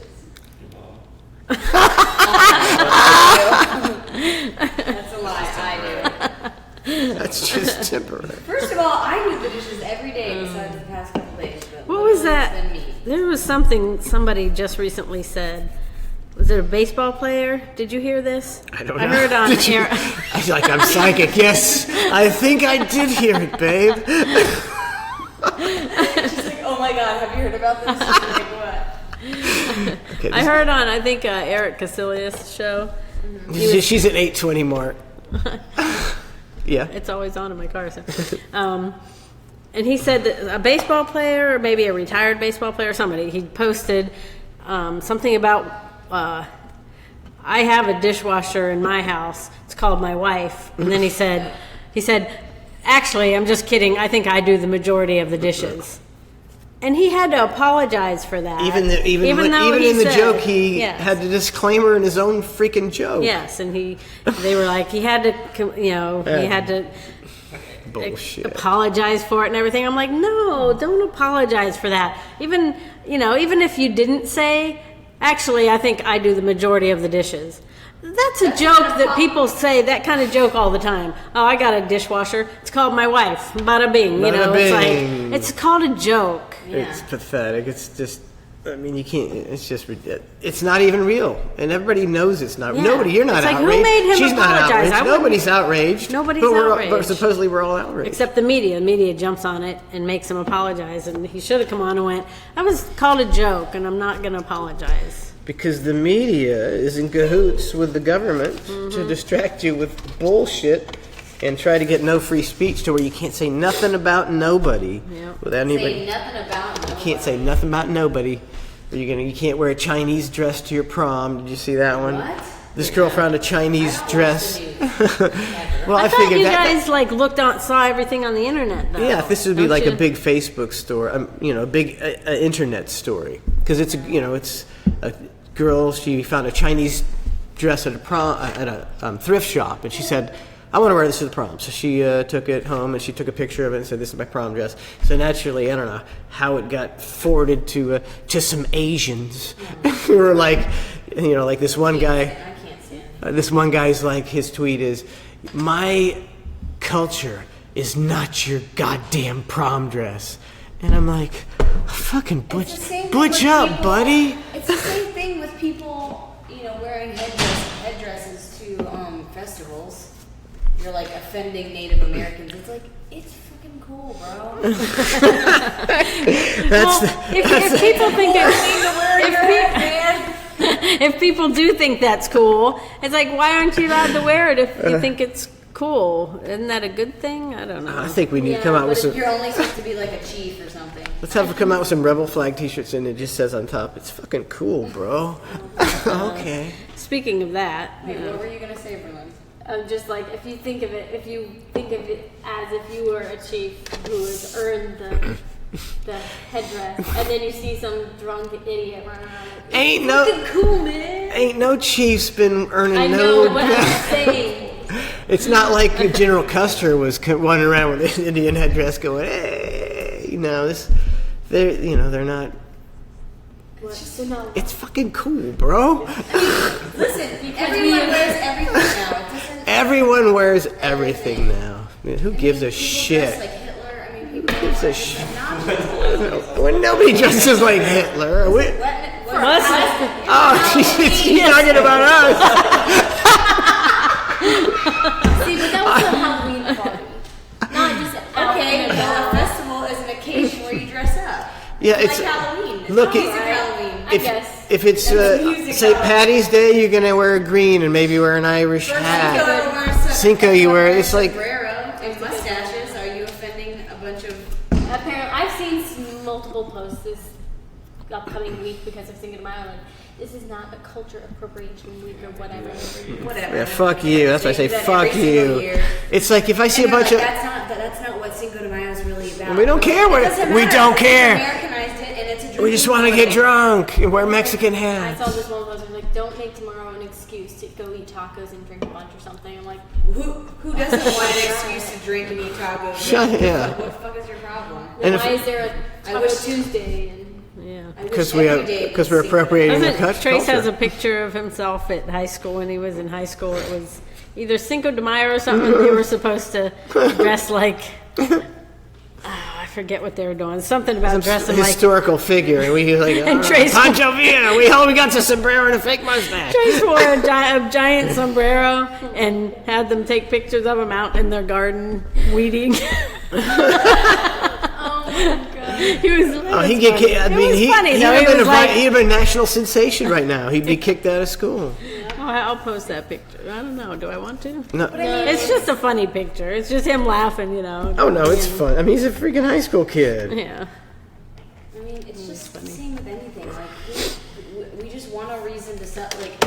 That's a lie. I do. That's just temporary. First of all, I do the dishes every day besides the past couple days. But What was that? Than me. There was something somebody just recently said. Was it a baseball player? Did you hear this? I don't know. I heard on air. I'm psychic. Yes, I think I did hear it, babe. She's like, oh my god, have you heard about this? I'm like, what? Okay, I heard on, I think, Eric Casillas' show. She's at 8:20 mark. Yeah. It's always on in my car. So. And he said that a baseball player, or maybe a retired baseball player, somebody, he posted something about, I have a dishwasher in my house. It's called my wife. And then he said, actually, I'm just kidding. I think I do the majority of the dishes. And he had to apologize for that. Even in the joke, he had the disclaimer in his own freaking joke. Yes, and they were like, he had to, he had to bullshit. Apologize for it and everything. I'm like, no, don't apologize for that. Even if you didn't say, actually, I think I do the majority of the dishes. That's a joke that people say, that kind of joke all the time. Oh, I got a dishwasher. It's called my wife. Bada bing. Bada It's bing. like, it's called a joke. It's pathetic. It's just, you can't, it's just ridiculous. It's not even real. And everybody knows it's not. Nobody, you're not it's like, outraged. Who made him She's apologize? not outraged. Nobody's outraged. Nobody's outraged. But outraged. supposedly we're all outraged. Except the media. The media jumps on it and makes him apologize. And he should have come on and went, that was called a joke and I'm not going to apologize. Because the media is in cahoots with the government to distract you with bullshit and try to get no free speech to where you can't say nothing about nobody without anybody. Say nothing about nobody. You can't say nothing about nobody. You can't wear a Chinese dress to your prom. Did you see that one? What? This girl found a Chinese dress. Well, I thought figured you that guys saw everything on the internet, though. yeah, this would be Don't like you? a big Facebook story, a big internet story, because it's a girl. She found a Chinese dress at a thrift shop, and she said, I want to wear this to the prom. So she took it home and she took a picture of it and said, this is my prom dress. So naturally, I don't know how it got forwarded to some Asians who were like, like this one guy. I can't stand it. This one guy's like, his tweet is, my culture is not your goddamn prom dress. And I'm like, fucking butch up, people, buddy. It's the same thing with people, wearing headdresses to festivals. You're like offending Native Americans. It's like, it's fucking cool, bro. If people think if people do think that's cool, it's like, why aren't you allowed to wear it if you think it's cool? Isn't that a good thing? I don't know. I think we need to come out with some. You're only supposed to be like a chief or something. Let's have to come out with some rebel flag T-shirts, and it just says on top, "It's fucking cool, bro." Okay. Speaking of that, Wait, what were you gonna say, Verlin? Just like if you think of it as if you were a chief who has earned the headdress, and then you see some drunk idiot running around. Ain't fucking cool, man. Ain't no chief's been earning I know what I'm saying. It's not like General Custer was running around with an Indian headdress going, hey, they're not. It's fucking cool, bro. Listen, everyone wears everything now. Everyone wears everything now. Man, who gives a shit? Dress like Hitler. I mean, people Who gives a shit? When nobody dresses like Hitler. for us, She's talking about us. See, but that was a Halloween party. Not just okay, well, a festival is an occasion where you dress up. Yeah, it's like Halloween. It's look. always Halloween. I guess. If it's St. Patty's Day, you're gonna wear green and maybe wear an Irish hat. Cinco, you wear. It's like. Sombrero and mustaches. Are you offending a bunch of? Apparently, I've seen multiple posts this upcoming week because of Cinco de Mayo. Like, this is not a culture appropriation week or whatever. Whatever. Yeah, fuck you. That's why I say fuck you. It's like if I see a bunch of. That's not what Cinco de Mayo is really about. We don't care what we don't care. Americanized it, and it's a We just want to get drunk and wear Mexican I hats. saw this one post like, don't make tomorrow an excuse to go eat tacos and drink a bunch or something. I'm like, who doesn't want an excuse to drink and eat tacos? Shut yeah. What the fuck is your problem? And why is there a Taco wish- Tuesday? And Yeah. because we're appropriating the Trace has a culture. picture of himself at high school. When he was in high school, it was either Cinco de Mayo or something. They were supposed to dress like, I forget what they were doing. Something about dressing like. Historical figure, and we like And Trace- Pancho Villa. We got the sombrero and a fake mustache. Trace wore a giant sombrero and had them take pictures of him out in their garden weeding. oh my god! He'd get kicked. I mean, he'd have been a national sensation right now. He'd be kicked out of school. Oh, I'll post that picture. I don't know. Do I want to? No. It's just a funny picture. It's just him laughing, you know. Oh no, it's fun. I mean, he's a freaking high school kid. Yeah. I mean, it's just the same with anything. Like, we just want a reason to set. Like,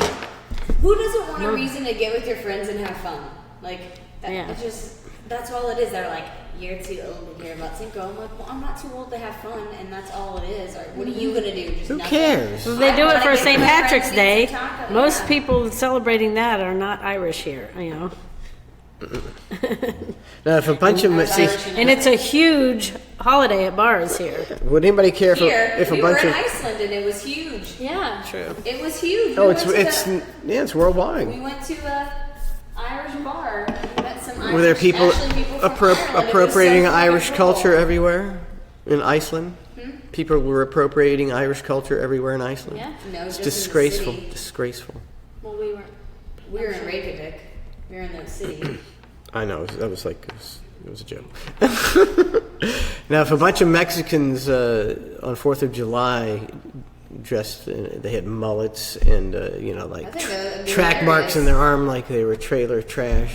who doesn't want a reason to get with your friends and have fun? Like, that's all it is. They're like, you're too old to care about Cinco. I'm like, well, I'm not too old to have fun, and that's all it is. Or what are you gonna do? Just Who nothing? cares? Well, they do it for St. Patrick's Day. Taco, Most yeah. people celebrating that are not Irish here, you know. Now, if a bunch of And it's a huge holiday at bars here. would anybody care Here, if a we were bunch in of Iceland, and it was huge. Yeah. True. It was huge. oh, We it's went to it's worldwide. We went to a Irish bar. We met some Irish. Were there people actually people from Ireland. It was appropriating so fucking Irish cool. culture everywhere in Iceland? People were appropriating Irish culture everywhere in Iceland. Yeah. No, It's just in the disgraceful. city. Disgraceful. Well, we weren't. We were in Reykjavik. We were in the city. I know. That was like it was a joke. Now, if a bunch of Mexicans on 4th of July dressed, they had mullets and like I think that'd be track marks in hilarious. their arm, like they were trailer trash.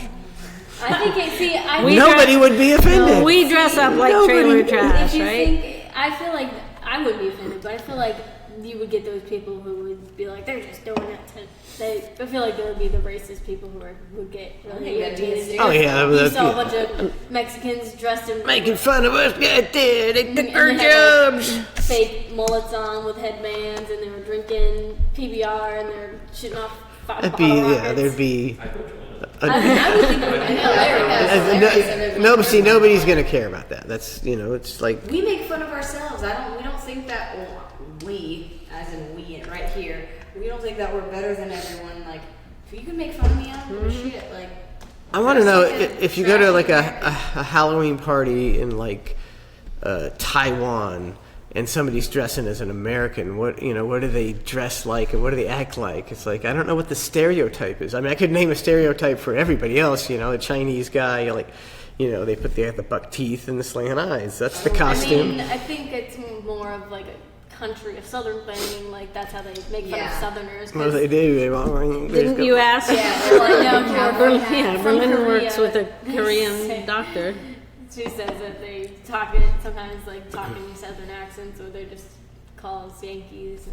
I think it. See, I We think Nobody would be offended. We dress up like Nobody- trailer if trash, you right? think, I feel like I wouldn't be offended, but I feel like you would get those people who would be like, they're just doing it to. I feel like there would be the racist people would get really think that'd be irritated. Oh, yeah, You that's- saw a bunch of Mexicans dressed in Making fun of us. Get there. They took our and they had, like, jobs. fake mullets on with headbands, and they were drinking PBR, and they're shooting off That'd bottle be rockets. there'd be. I would think it would be hilarious. Nobody's gonna care about that. That's it's like We make fun of ourselves. We don't think that we, as in we right here, we don't think that we're better than everyone. Like, if you can make fun of me, I don't give a shit. Like, I want to know if you go to like a Halloween party in like Taiwan and somebody's dressing as an American, what do they dress like and what do they act like? It's like I don't know what the stereotype is. I mean, I could name a stereotype for everybody else. A Chinese guy, like they have the buck teeth and the slanted eyes. That's the costume. I think it's more of like a country, a southern thing. Like that's how they make fun of Yeah. Southerners. What do they do? Didn't you ask? yeah, they're like, No, cowboy from- hat. Yeah, Berlin Korea. works with a Korean doctor. She says that they sometimes talk in southern accents, or they just call us Yankees,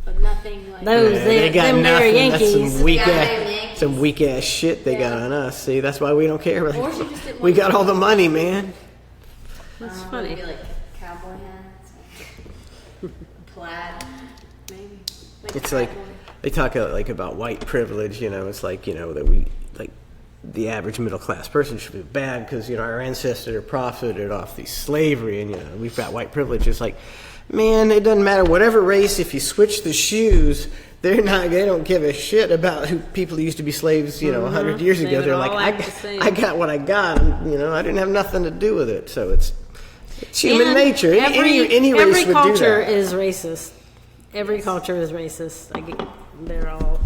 but nothing like Those- Yeah, they got them there nothing. That's Yankees. some weak ass shit they got on us. See, that's why we don't care. Or she just didn't We want got all the money, man. That's Maybe funny. like cowboy hats, plaid. maybe. It's like they talk about white privilege. It's like that we like the average middle class person should be bad because our ancestors profited off the slavery, and we've got white privilege. It's like, man, it doesn't matter whatever race. If you switch the shoes, they don't give a shit about who people who used to be slaves 100 years They ago. would They're all like, act the same. I got what I got. I didn't have nothing to do with it. So it's human And nature. Any race every would culture do that. is racist. Every culture is racist. They're all.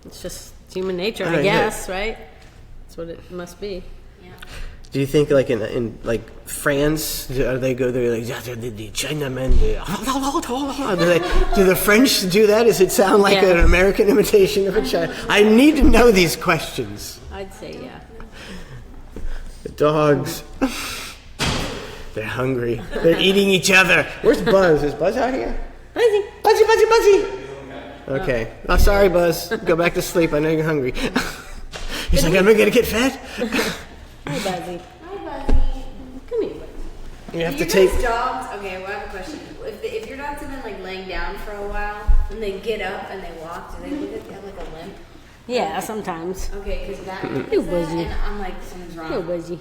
It's just human nature, I Yeah. guess, right? That's what it must be. Do you think like in like France, they go there like the Chinamen? Do the French do that? Does it sound like Yeah. an American imitation of a China? I need to know these questions. I'd say, yeah. The dogs, they're hungry. They're eating each other. Where's Buzz? Is Buzz out here? Buzzy. Buzzy, Buzzy, Buzzy. Okay. Oh, sorry, Buzz. Go back to sleep. I know you're hungry. He's like, I'm gonna get fed. Hi, Buzzy. Hi, Buzzy. Come here, Buzzy. You have Do to your take. guys' dogs. Okay, well, I have a question. If your dogs have been laying down for a while and they get up and they walk, do they look like they have a limp? Yeah, sometimes. Okay, because that You is that, Buzzy. and I'm like, something's Here, wrong. Buzzy.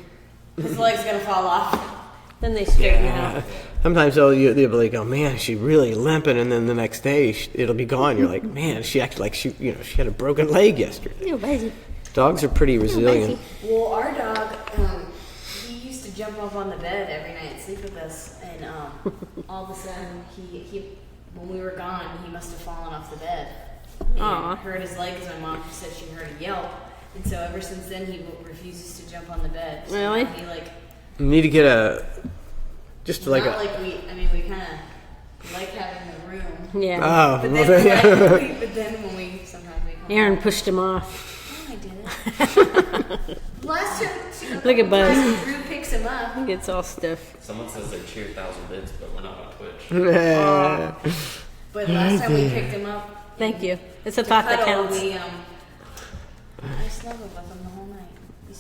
His leg's gonna fall off. Then they straighten out. Sometimes they'll be like, "Oh man, she's really limping," and then the next day it'll be gone. You're like, "Man, she acted like she had a broken leg yesterday." You're busy. Dogs are pretty resilient. Well, our dog, he used to jump up on the bed every night and sleep with us, and all of a sudden, he when we were gone, he must have fallen off the bed and hurt his leg, because my mom said she heard a yelp, and so ever since then, he refuses to jump on the bed. So really? He You need to get we kind of like having the room. Yeah. Oh, But then when we sometimes we come Aaron home, pushed him off. I did it. Last time, Look at Buzz. Drew picks him up. He gets all stiff. Someone says they cheer 1,000 bits, but we're not on Twitch. But last time we picked him up, Thank you. It's a thought that cuddle, counts. I snuggled with him the whole night. We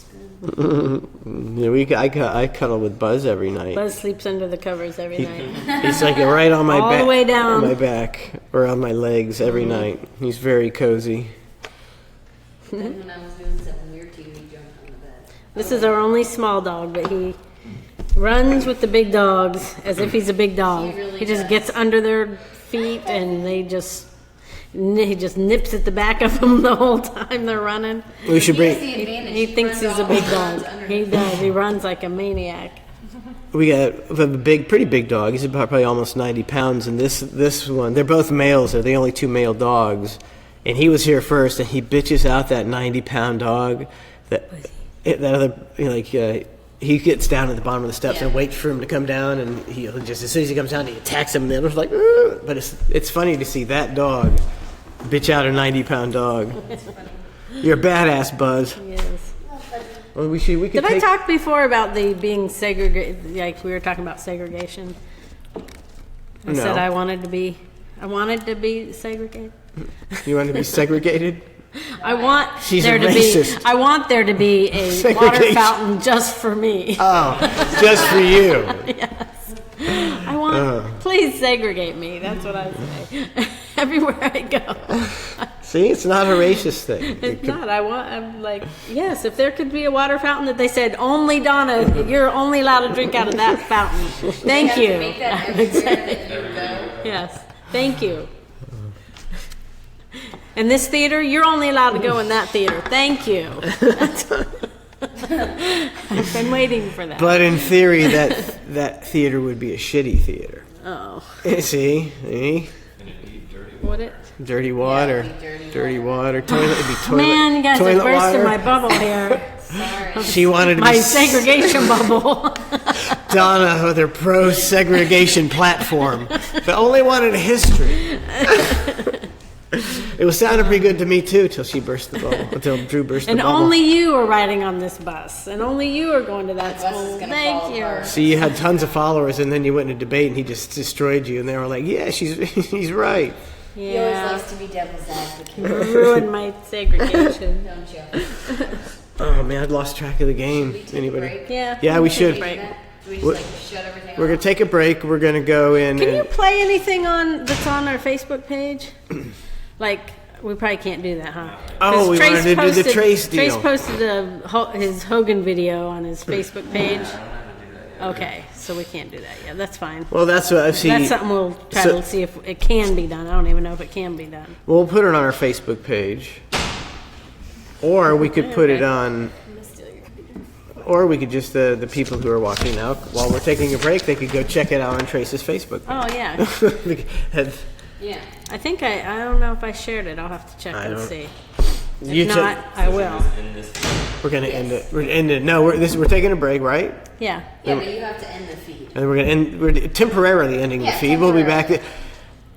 spooned. I cuddle with Buzz every night. Buzz sleeps under the covers every night. He's like right on my All back, the way down. on my back or on my legs every night. He's very cozy. Then when I was doing something weird to you, he jumped on the bed. This is our only small dog, but he runs with the big dogs as if he's a big dog. He really He just does. gets under their feet and he just nips at the back of them the whole time they're running. We should He has bring. the advantage. He thinks runs he's a all big the runs dog. under He his does. He runs like a maniac. We have a pretty big dog. He's about probably almost 90 pounds. And this one, they're both males. They're the only two male dogs. And he was here first, and he bitches out that 90-pound dog. That other, he gets down at the bottom of the steps and waits for him to come down, and he'll just, as soon as he comes down, he attacks him. And it was like, "Ugh." But it's funny to see that dog bitch out a 90-pound dog. You're a badass, Buzz. Yes. Well, we could Did I take. talk before about the being segregated? Like we were talking about segregation. I said No. I wanted to be segregated. You want to be segregated? I want She's there a to racist. be. I want there to be a water Segregation. fountain just for me. Oh, just for you. I want. Please segregate me. That's what I say everywhere I go. See, it's not a racist thing. It's not. I'm like, yes. If there could be a water fountain that they said only Donna, you're only allowed to drink out of that fountain. Thank You you. have to make that everywhere that you go. Yes. Thank you. In this theater, you're only allowed to go in that theater. Thank you. I've been waiting for that. But in theory, that theater would be a shitty theater. Oh. See? Would it? Dirty water. it'd be dirty Dirty water. Toilet would be toilet. Man, you guys toilet are bursting water. my bubble here. Sorry. She wanted to My be segregation bubble. Donna with her pro-segregation platform, but only wanted a history. It was sounding pretty good to me too, till she burst the bubble. Until Drew burst And the bubble. only you are riding on this bus. And only you are going to that The bus school. is gonna Thank fall you. apart. See, you had tons of followers, and then you went into debate, and he just destroyed you. And they were like, "Yeah, he's right." He always Yeah. likes to be devil's advocate, Ruined my segregation. don't you? Oh man, I'd lost track of the game. Should we take Anybody? a break? Yeah. Yeah, we Should should. we do that? Do we just We're- like shut everything We're gonna off? take a break. We're gonna go in. Can you and, play anything that's on our Facebook page? Like, we probably can't do that, huh? Oh, 'Cause we wanted to do the Trace deal. Trace posted his Hogan video on his Facebook page. Okay, so we can't do that yet. That's fine. well, that's what I've seen. That's something we'll try So- to see if it can be done. I don't even know if it can be done. We'll put it on our Facebook page, or we could put it on. Or we could just the people who are watching now while we're taking a break, they could go check it out on Trace's Facebook. Oh, yeah. And Yeah. I think I don't know if I shared it. I'll have to check I and don't- see. you If not, I will. In this we're gonna end it. We're ending it. No, we're taking a break, right? Yeah. Yeah, but you have to end the feed. And we're temporarily ending the Yeah, feed. We'll be back. temporarily.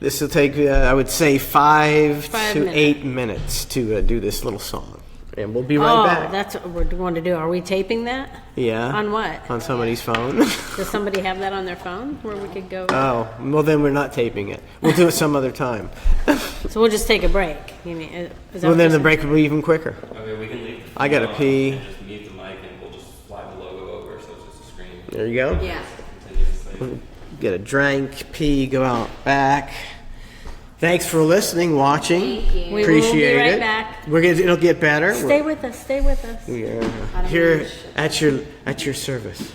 This will take, I would say, 5 to minutes. 8 minutes to do this little song, and we'll be right Oh, back. that's what we're going to do. Are we taping that? Yeah. On what? On somebody's phone. Does somebody have that on their phone where we could go? Oh, well then we're not taping it. We'll do it some other time. So we'll just take a break. You mean? Is that Well, what then you're the break will be even quicker. Okay, we can leave. The I gotta phone on pee. And just mute the mic, and we'll just slide the logo over, so it's just a screen. There you go. Yeah. Continuously. Get a drink, pee, go out back. Thanks for listening, watching. Thank you. We will be Appreciate right it. back. It'll get better. Stay with us. Stay with us. We're here at your service.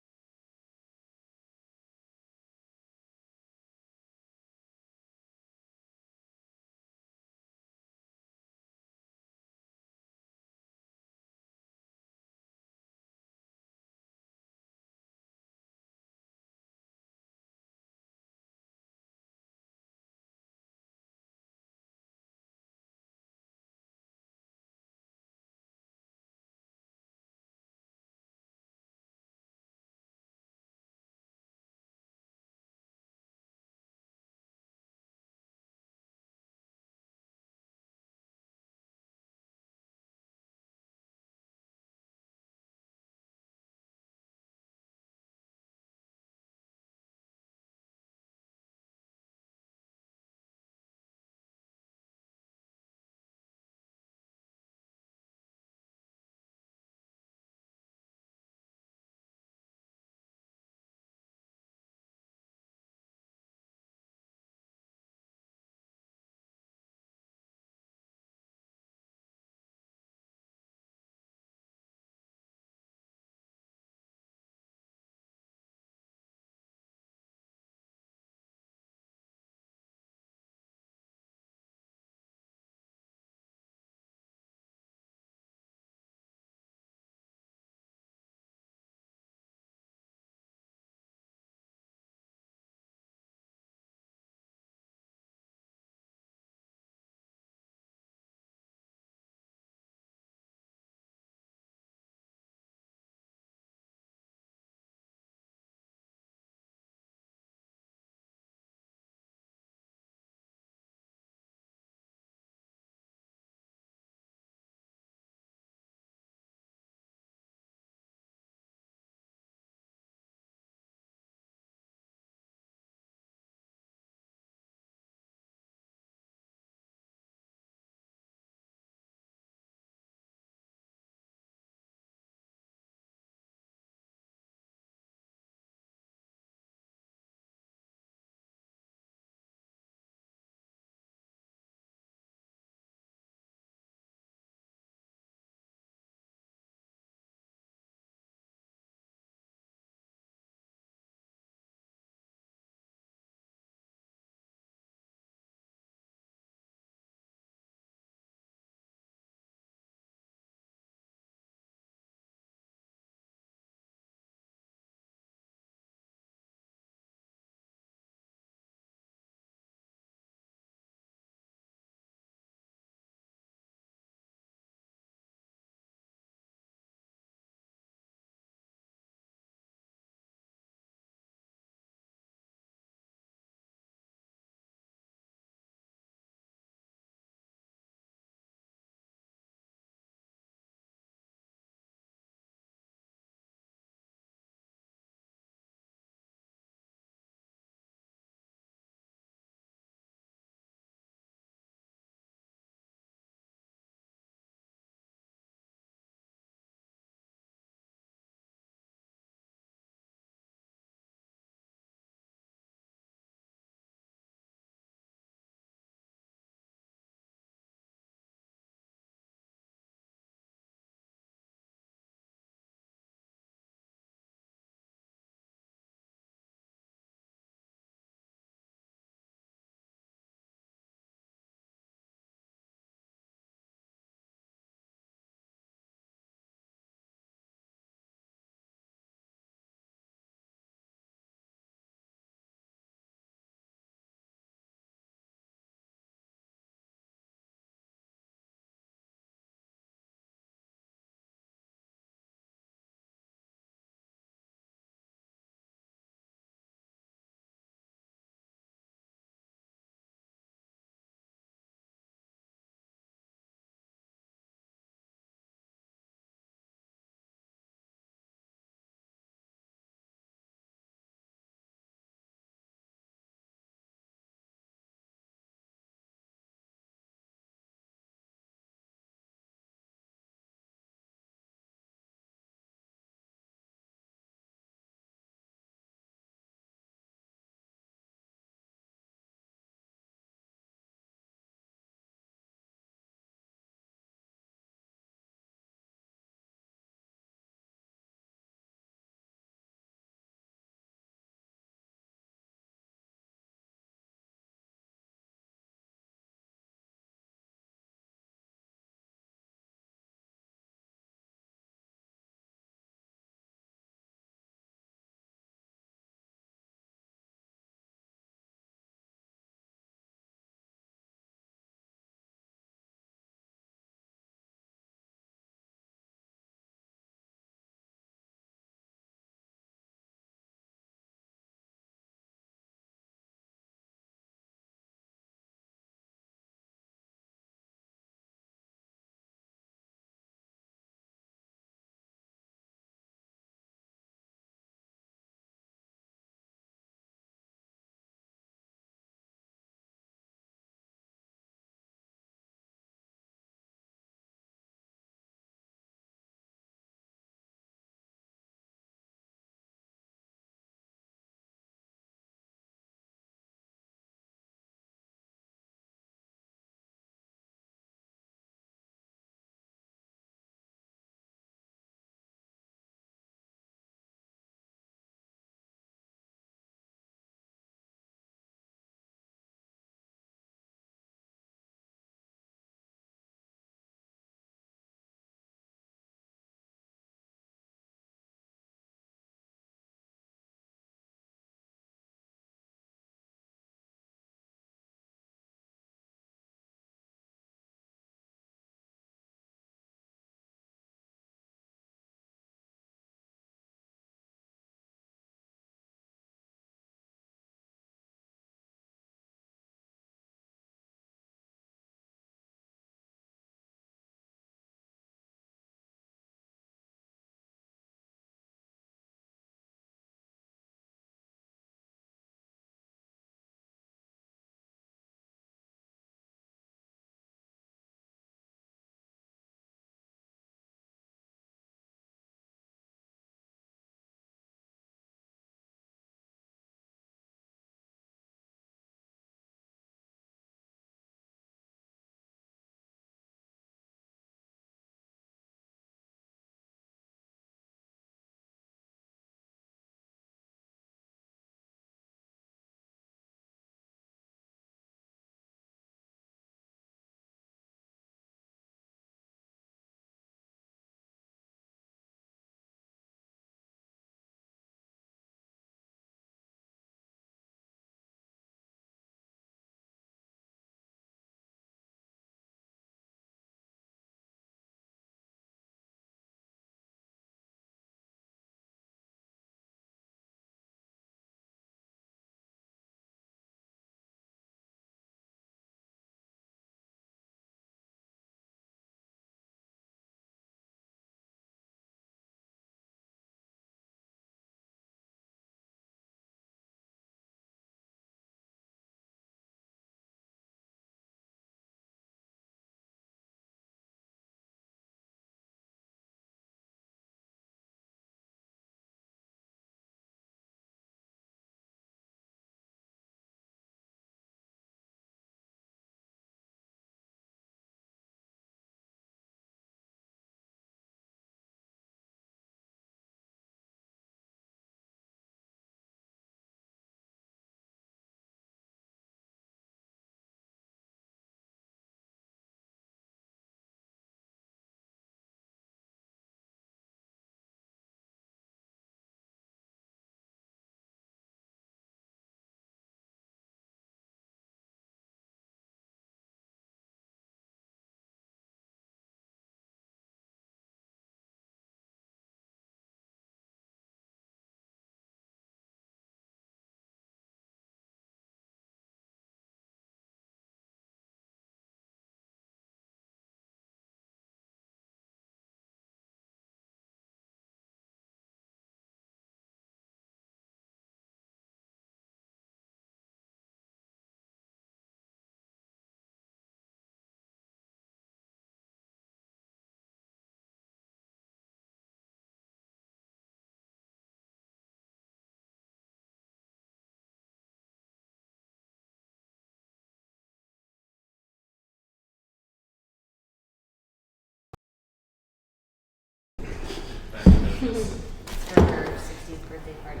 for her 60th birthday party.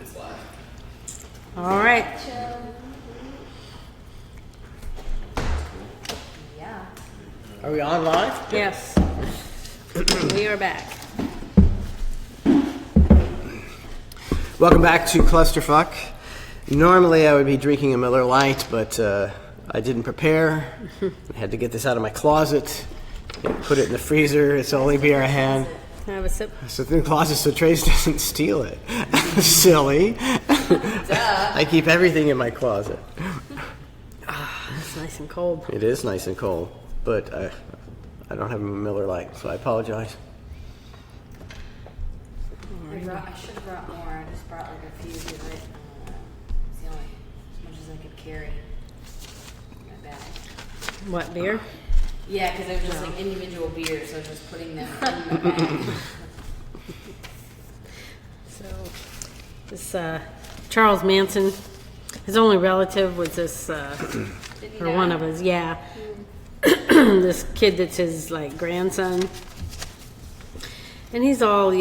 It's live. All right. Yeah. Are we on live? Yes. We are back. Welcome back to Clusterfuck. Normally I would be drinking a Miller Lite, but I didn't prepare. I had to get this out of my closet, put it in the freezer. It's the only beer I had. Can I have a sip? So it's in the closet so Trace doesn't steal it. Silly. I keep everything in my closet. It's nice and cold. It is nice and cold, but I don't have a Miller Lite, so I apologize. I should have brought more. I just brought like a few of it. It's the only as much as I could carry in my bag. What, beer? Yeah, because they were just like individual beers, so I was just putting them in my bag. So, this Charles Manson, his only relative was this, or one of his, this kid that's his like grandson, and he's all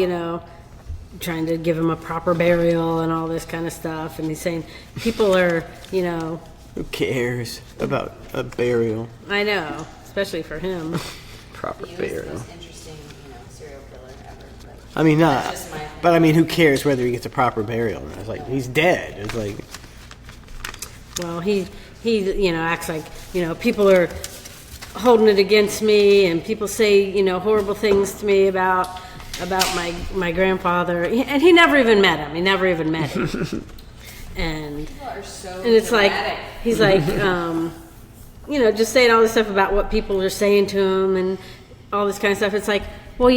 trying to give him a proper burial and all this kind of stuff, and he's saying people are Who cares about a burial? I know, especially for him. Proper He was the burial. most interesting, serial killer ever. But I mean, not. that's just my opinion. But I mean, who cares whether he gets a proper burial? It's like he's dead. It's like Well, he acts like people are holding it against me, and people say horrible things to me about my grandfather, and he never even met him. And People are so and it's dramatic. like he's like just saying all this stuff about what people are saying to him and all this kind of stuff. It's like, well,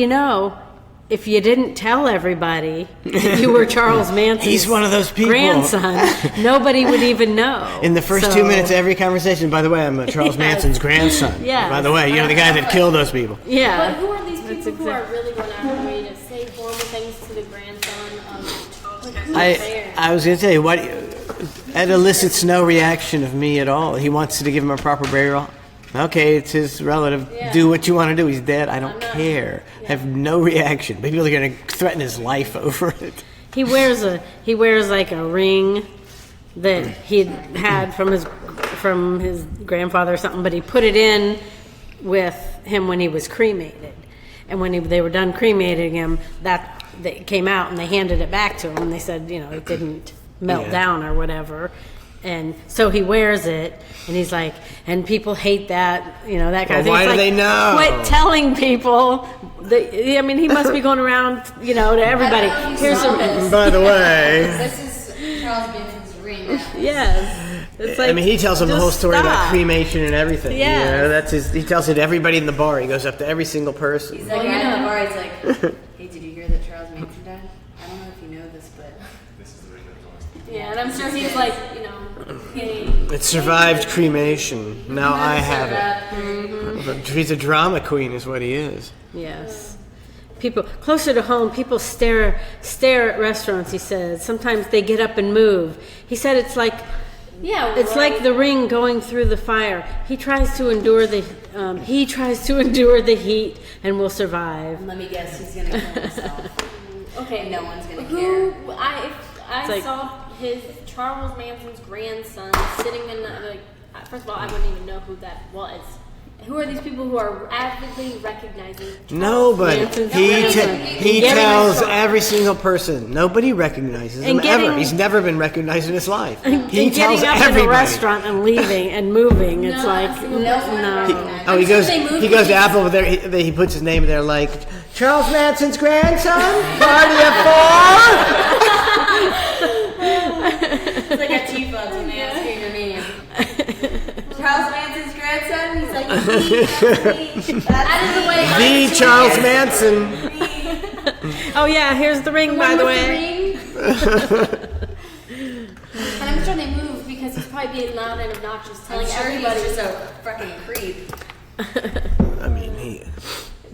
if you didn't tell everybody that you were Charles Manson's he's one of those people. grandson, nobody would even know. in the first So- 2 minutes of every conversation. By the way, I'm Charles Yes. Manson's grandson. Yes. By the way, the guy that killed those people. Yeah. But who are these That's people who are exact- really going out of their way to say horrible things to the grandson of Charles? Like, who's there? I was going to tell you what. That elicits no reaction of me at all. He wants to give him a proper burial. Okay, it's his relative. Yeah. Do what you want to do. He's dead. I don't I'm not- care. I have no reaction. People are going to threaten his life over it. He wears like a ring that he had from his grandfather or something, but he put it in with him when he was cremated. And when they were done cremating him, they came out and they handed it back to him, and they said, it didn't melt down or whatever. And so he wears it, and he's like, and people hate that, that kind of thing. Why It's do like, they know? Quit telling people. He must be going around, to everybody. I don't know if you Here's saw a this. By the way, This is Charles Manson's ring. yes. It's like, he tells them the just whole story about stop. cremation and everything. Yes. That's he tells it to everybody in the bar. He goes up to every single person. He's like, in the bar, he's like, hey, did you hear that Charles Manson died? I don't know if you know this, but This is the ring that goes. Yeah, and I'm sure he's like, hey. It survived cremation. Now I have it. He's a drama queen, is what he is. Yes. People closer to home, people stare at restaurants, he says. Sometimes they get up and move. He said it's like like the ring going through the fire. He tries to endure the heat and will survive. let me guess, he's gonna kill himself. Okay, No one's gonna who care. I like- saw his Charles Manson's grandson sitting in first of all, I wouldn't even know who that was. Who are these people who are actively recognizing Charles Nobody. Manson's He grandson? he Getting tells restaurant- every single person. Nobody recognizes him And ever. getting- He's never been recognized in his life. He and tells getting up in a everybody. restaurant and leaving and moving. It's No, like a single no. person no. recognized. Oh, he I'm sure goes. they moved He goes to to- Apple. There, he puts his name there, like Charles Manson's grandson. Party of It's like a T-Bugs when they ask you your name. Charles Manson's grandson? He's like, me. Out of the way. 4. The Charles Manson. Oh yeah, here's the ring, by the way. And I'm sure they moved because he's probably being loud and obnoxious, I'm telling sure everybody. he's just a fucking creep. I mean, he.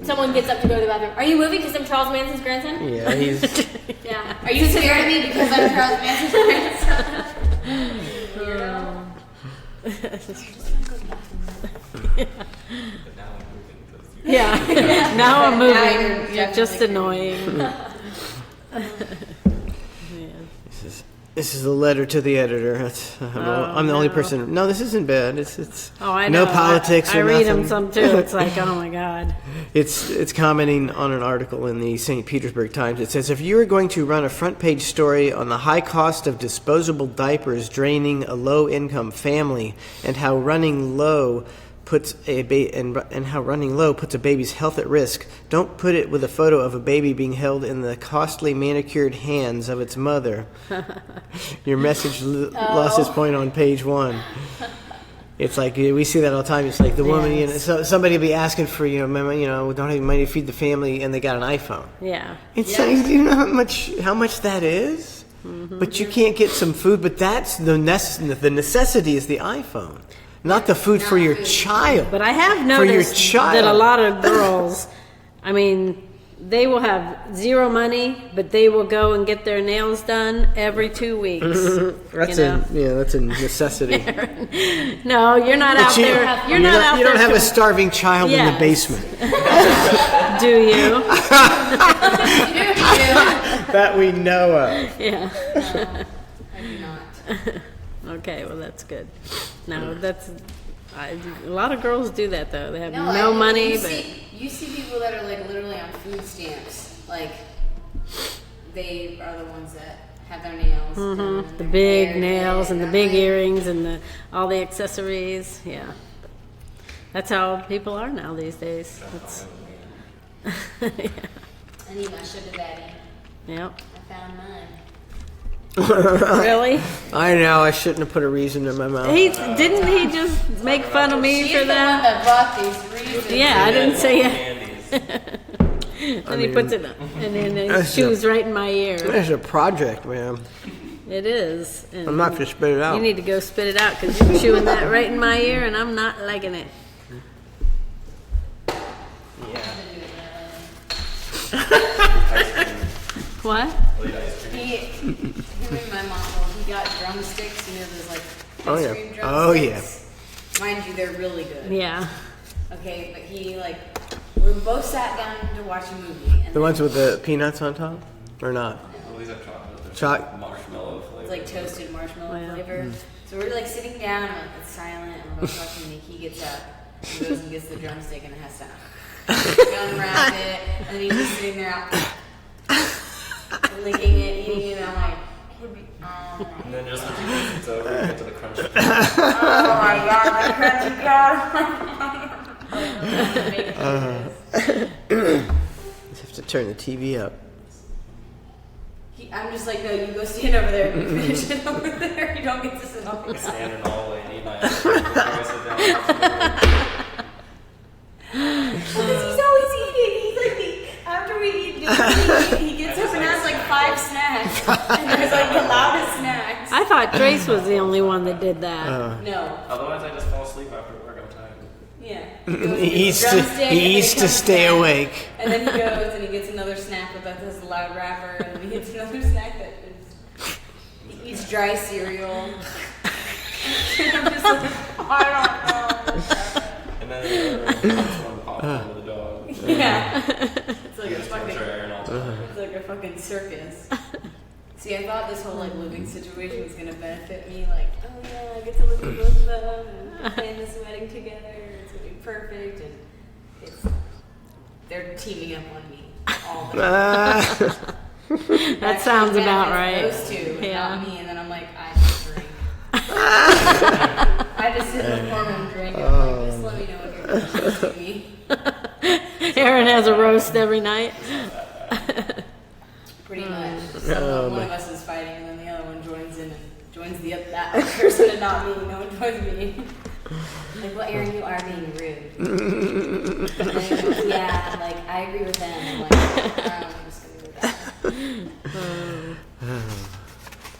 Someone gets up to go to the bathroom. Are you moving because I'm Charles Manson's grandson? Yeah, he's. Yeah. Are you scared of me because I'm Charles Manson's grandson? But now I'm moving because Yeah. Now I'm moving. Now you're You're just definitely annoying. This is a letter to the editor. I'm the only person. No, this isn't bad. It's Oh, I know. no politics I or read nothing. them some too. It's like, oh my God. It's commenting on an article in the St. Petersburg Times. It says, if you were going to run a front page story on the high cost of disposable diapers draining a low-income family and how running low puts a baby's health at risk, don't put it with a photo of a baby being held in the costly manicured hands of its mother. Your message lost its point on page 1. It's like we see that all the time. It's like the woman, somebody will be asking for, don't have money to feed the family, and they got an iPhone. Yeah. It's like, do you know how much that is? Mm-hmm. But you can't get some food. But that's the necessity is the iPhone, not the food for your child. But I have for your noticed child. that a lot of girls, I mean, they will have zero money, but they will go and get their nails done every 2 weeks. That's a necessity. No, you're not out there. You're not out there. You don't have a starving child in the Yes. basement. Do you? That we know of. Yeah. I do not. Okay, well that's good. No, a lot of girls do that though. They have no I mean, money, you see people that are like literally on food stamps. Like they are the ones that have their nails done and the their big hair nails done, and the big earrings and all the accessories. Yeah, that's how people are now these days. I need my sugar daddy. Yep. I found mine. Really? I know. I shouldn't have put a reason in my mouth. Didn't he just make fun of me She's for the that? one that bought these reasons. Yeah, I didn't say it. And he puts it, and then he chews right in my ear. It's a project, man. It is. And I'm not going to spit it out. you need to go spit it out because you're chewing that right in my ear, and I'm not liking it. What? Him and my mom, he got drumsticks, those like Oh, ice yeah. cream drumsticks. Oh, yeah. Mind you, they're really good. Yeah. Okay, but we both sat down to watch a movie. And The ones with the peanuts on top? Or not? Well, these have chocolate. There's Marshmallow it's flavor. like toasted marshmallow Yeah. flavor. So we're like sitting down, and it's silent, and we're both watching it. He gets up, and goes and gets the drumstick, and it has to unwrap it, and then he's just sitting there, licking it, eating it, and I'm like, And then just when it's over, you get to the crunchy. oh my god, the crunchy god. Just have to turn the TV up. I'm just like, no, you go stand over there and you finish it over there. You don't get to sit on the side. Stand in the hallway and eat my ice cream before I sit down. Because he's always eating. He's like, after we eat, he gets up and has like 5 snacks. And there's like the loudest snacks. I thought Trace was the only one that did that. No. Otherwise, I just fall asleep after work. I'm tired. Yeah. He eats to stay awake. And then he goes and he gets another snack that has a loud wrapper. And then he gets another snack that is, he eats dry cereal. And I'm just like, I don't know. And then there's one popcorn with a dog. Yeah. It's like a fucking, And all that. it's like a fucking circus. See, I thought this whole like living situation was gonna benefit me. Like, oh yeah, I get to live with both of them and plan this wedding together. It's gonna be perfect, and they're teaming up on me all the time. That sounds Actually, about benefits right. Those two, and Yeah. not me. And then I'm like, I just drink. I just sit in the corner and drink. And I'm like, just let me know what you're doing to me. Aaron has a roast every night. Pretty much. So one of us is fighting, and then the other one joins in and joins that other person and not me. No one joins me. Like, well, Aaron, you are being rude. And then he goes, yeah, like, I agree with them. I'm like, I'm just going to do that.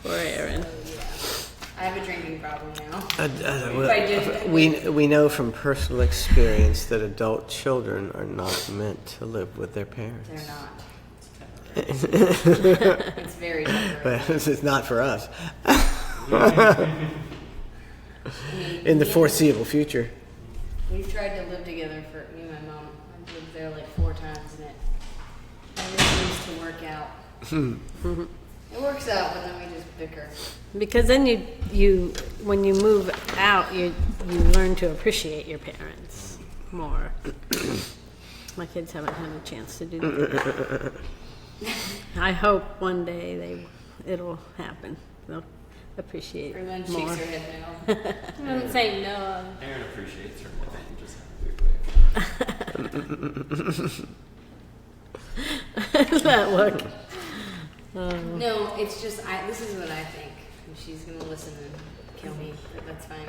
Poor Aaron. So, yeah. I have a drinking problem now. We know from personal experience that adult children are not meant to live with their parents. They're not. It's very temporary. But this is not for us. I mean, In the foreseeable future. we've tried to live together for me and my mom. I've there like 4 times, and it never seems to work out. It works out, but then we just bicker. Because then you when you move out, you learn to appreciate your parents more. My kids haven't had a chance to do that. I hope one day it'll happen. They'll appreciate Everyone more. shakes her head no. I'm saying no. Aaron appreciates her more than just That look. No, it's just this is what I think. She's gonna listen and kill me, but that's fine.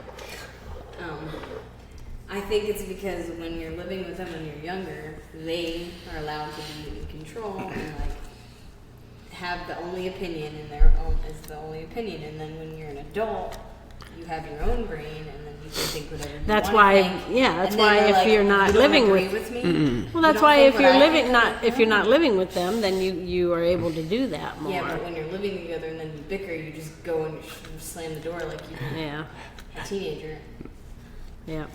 I think it's because when you're living with them when you're younger, they are allowed to be in control and like have the only opinion, and their own is the only opinion. And then when you're an adult, you have your own brain, and then you can think whatever you That's want why, to think. yeah. That's And why then they're if like, you're not "You don't living agree with, me, well, that's don't why think if what you're I living think." if you're not living with them, then you are able to do that more. Yeah, but when you're living together and then you bicker, you just go and slam the door like you're Yeah. a teenager. Yeah.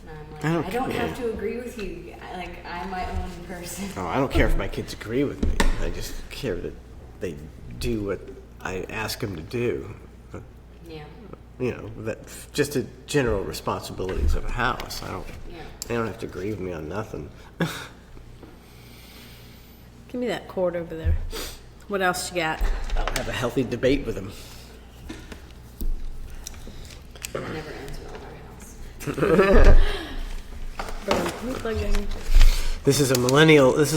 And I'm like, I don't care. have to agree with you. I'm my own person. Oh, I don't care if my kids agree with me. I just care that they do what I ask them to do. Yeah. You know, that just the general responsibilities of a house. Yeah. They don't have to agree with me on nothing. Give me that cord over there. What else you got? I'll have a healthy debate with them. It never ends well in our house. Let me plug that in. This is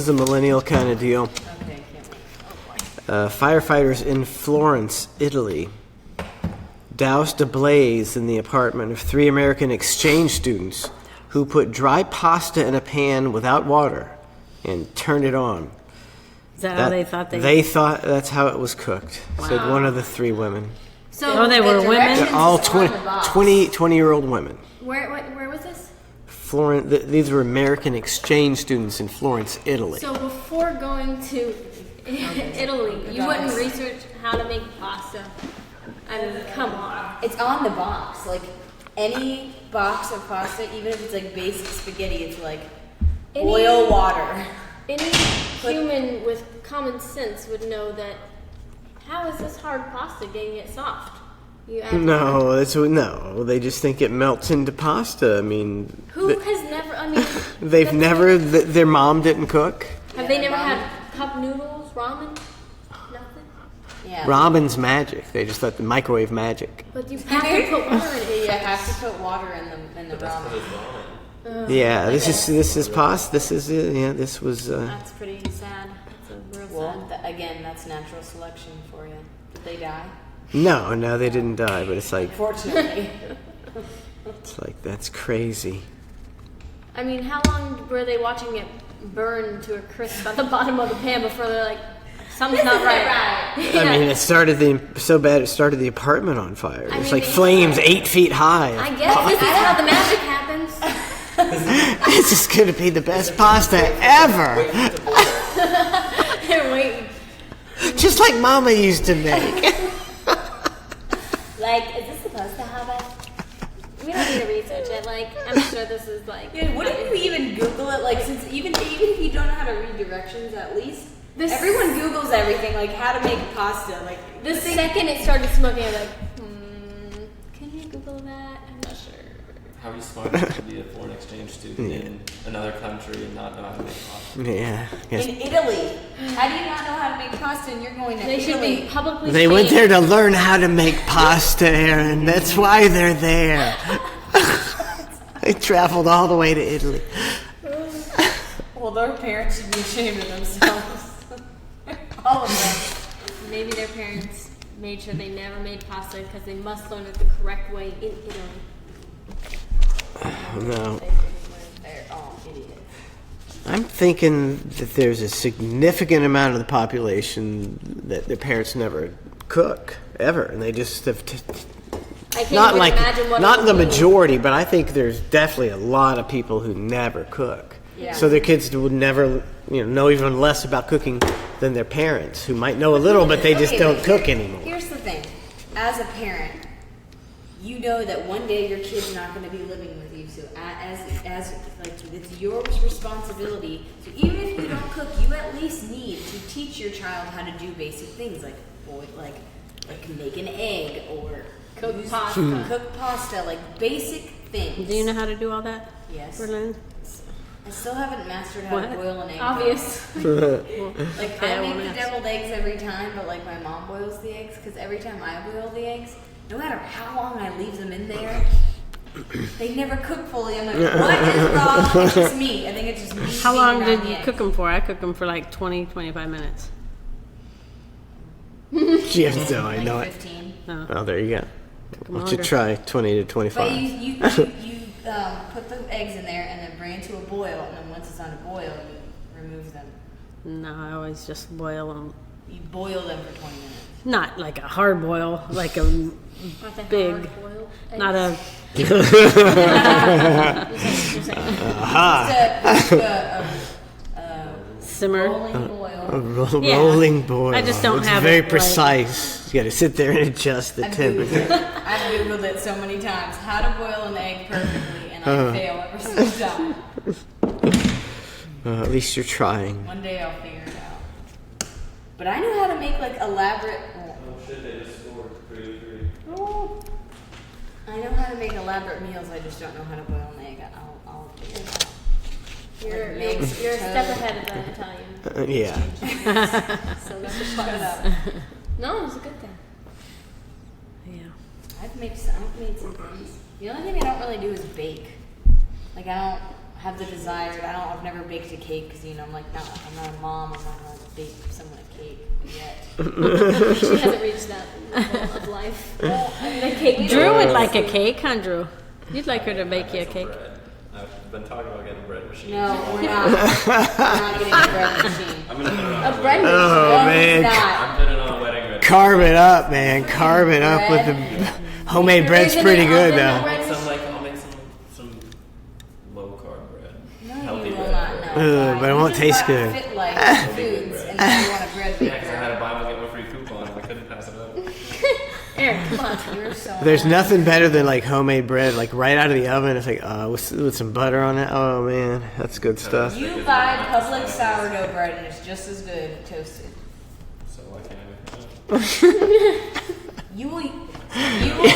a millennial kind of deal. Okay, can't wait. Firefighters in Florence, Italy, doused a blaze in the apartment of 3 American exchange students who put dry pasta in a pan without water and turned it on. Is that how they thought They thought that's how it was cooked, said one of the 3 women. So they were women? They're all Directions on the box. 20-year-old women. where was this? These were American exchange students in Florence, Italy. So before going to Italy, you wouldn't research how to make pasta. I mean, come on. It's on the box. Like any box of pasta, even if it's like basic spaghetti, it's like boil water. Any human with common sense would know that. How is this hard pasta getting it soft? You add No, they just think it melts into pasta. I mean, Who has never? I mean, they've never. Their mom didn't cook. Have they never had cup noodles, ramen? Nothing. Yeah. Ramen's magic. They just thought the microwave magic. But you have to put water in it. You have to put water in the ramen. Yeah, this is pasta. This was. That's pretty sad. That's a real Well, sad. again, that's natural selection for you. Did they die? No, they didn't die. But it's like Fortunately. that's crazy. I mean, how long were they watching it burn to a crisp at the bottom of the pan before they're like, something's not right? I mean, it started the apartment on fire. It was mean, like they- flames 8 feet high. I guess this is how the magic happens. This is gonna be the best pasta ever. They're waiting. Just like Mama used to make. Like, is this supposed to happen? We don't need to research it. Like, I'm sure this is like. Yeah, wouldn't you even Google it? Like, since even if you don't know how to read directions, at least This- everyone Googles everything, like how to make pasta. Like The second it started smoking, I'm like, can you Google that? I'm not sure. How are you smart enough to be a foreign exchange student in another country and not know how to make pasta? Yeah. Yes. in Italy, how do you not know how to make pasta and you're going to They should Italy? be publicly They went shamed. there to learn how to make pasta, Aaron. That's why they're there. They traveled all the way to Italy. Well, their parents should be ashamed of themselves. All of them. Maybe their parents made sure they never made pasta because they must learn it the correct way in Italy. No. They're all idiots. I'm thinking that there's a significant amount of the population that their parents never cook ever, and they just have. I can't Not even like imagine what not it the would be. majority, but I think there's definitely a lot of people who never cook. Yeah. So their kids would never, know even less about cooking than their parents, who might know a little, but they just Okay, don't but cook anymore. Here's the thing. As a parent, you know that one day your kid's not going to be living with you. So as like it's your responsibility. So even if you don't cook, you at least need to teach your child how to do basic things like make an egg or cook pasta, like basic things. Do you know how to do all that? Yes. Berlin? I still haven't mastered how to boil an egg. Obvious. Like I make the deviled eggs every time, but like my mom boils the eggs because every time I boil the eggs, no matter how long I leave them in there, they never cook fully. I'm like, what is wrong? It's just me. I think it's just me. How long did you cook them for? I cooked them for like 20, 25 minutes. She has no idea. Like 15. Oh, there you go. Why don't you try 20 to 25? But you put the eggs in there and then bring it to a boil, and then once it's on a boil, you remove them. No, I always just boil them. You boil them for 20 minutes. Not like a hard boil, like a big, not a. Simmer. Rolling boil. Rolling boil. I just don't it's have very it, precise. You got to sit there and adjust the temperature. I've Googled it so many times. How to boil an egg perfectly, and I fail every single time. At least you're trying. One day I'll figure it out. But I know how to make like elaborate. Oh shit, they just scored 3-3. Oh. I know how to make elaborate meals. I just don't know how to boil an egg. I'll figure it out. You're a step ahead of the Italian. Yeah. So that's just fucked up. No, it's a good thing. Yeah. I've made some things. The only thing I don't really do is bake. Like I don't have the desire. I've never baked a cake because I'm like, no, I'm not a mom. I'm not gonna bake someone a cake yet. She hasn't reached that level of life. The cake. Drew would like a cake, huh, Drew? You'd like her to bake you a cake. I've been talking about getting a bread machine. No, we're not. We're not getting a bread machine. I'm gonna put it on A bread machine. Oh, man. I'm putting it on wedding bread. Carve it up, man. Carve it up with the homemade bread's pretty good, though. I'll make some low carb bread. No, Healthy you will bread. not know. But it won't taste good. Fit like foods, and then you want a bread Yeah, because I maker. had a buy one get one free coupon and I couldn't pass it up. Eric, come on. You're so There's nothing better than like homemade bread, like right out of the oven. It's like with some butter on it. Oh man, that's good stuff. You buy public sourdough bread, and it's just as good toasted. So why can't I? You will use it once.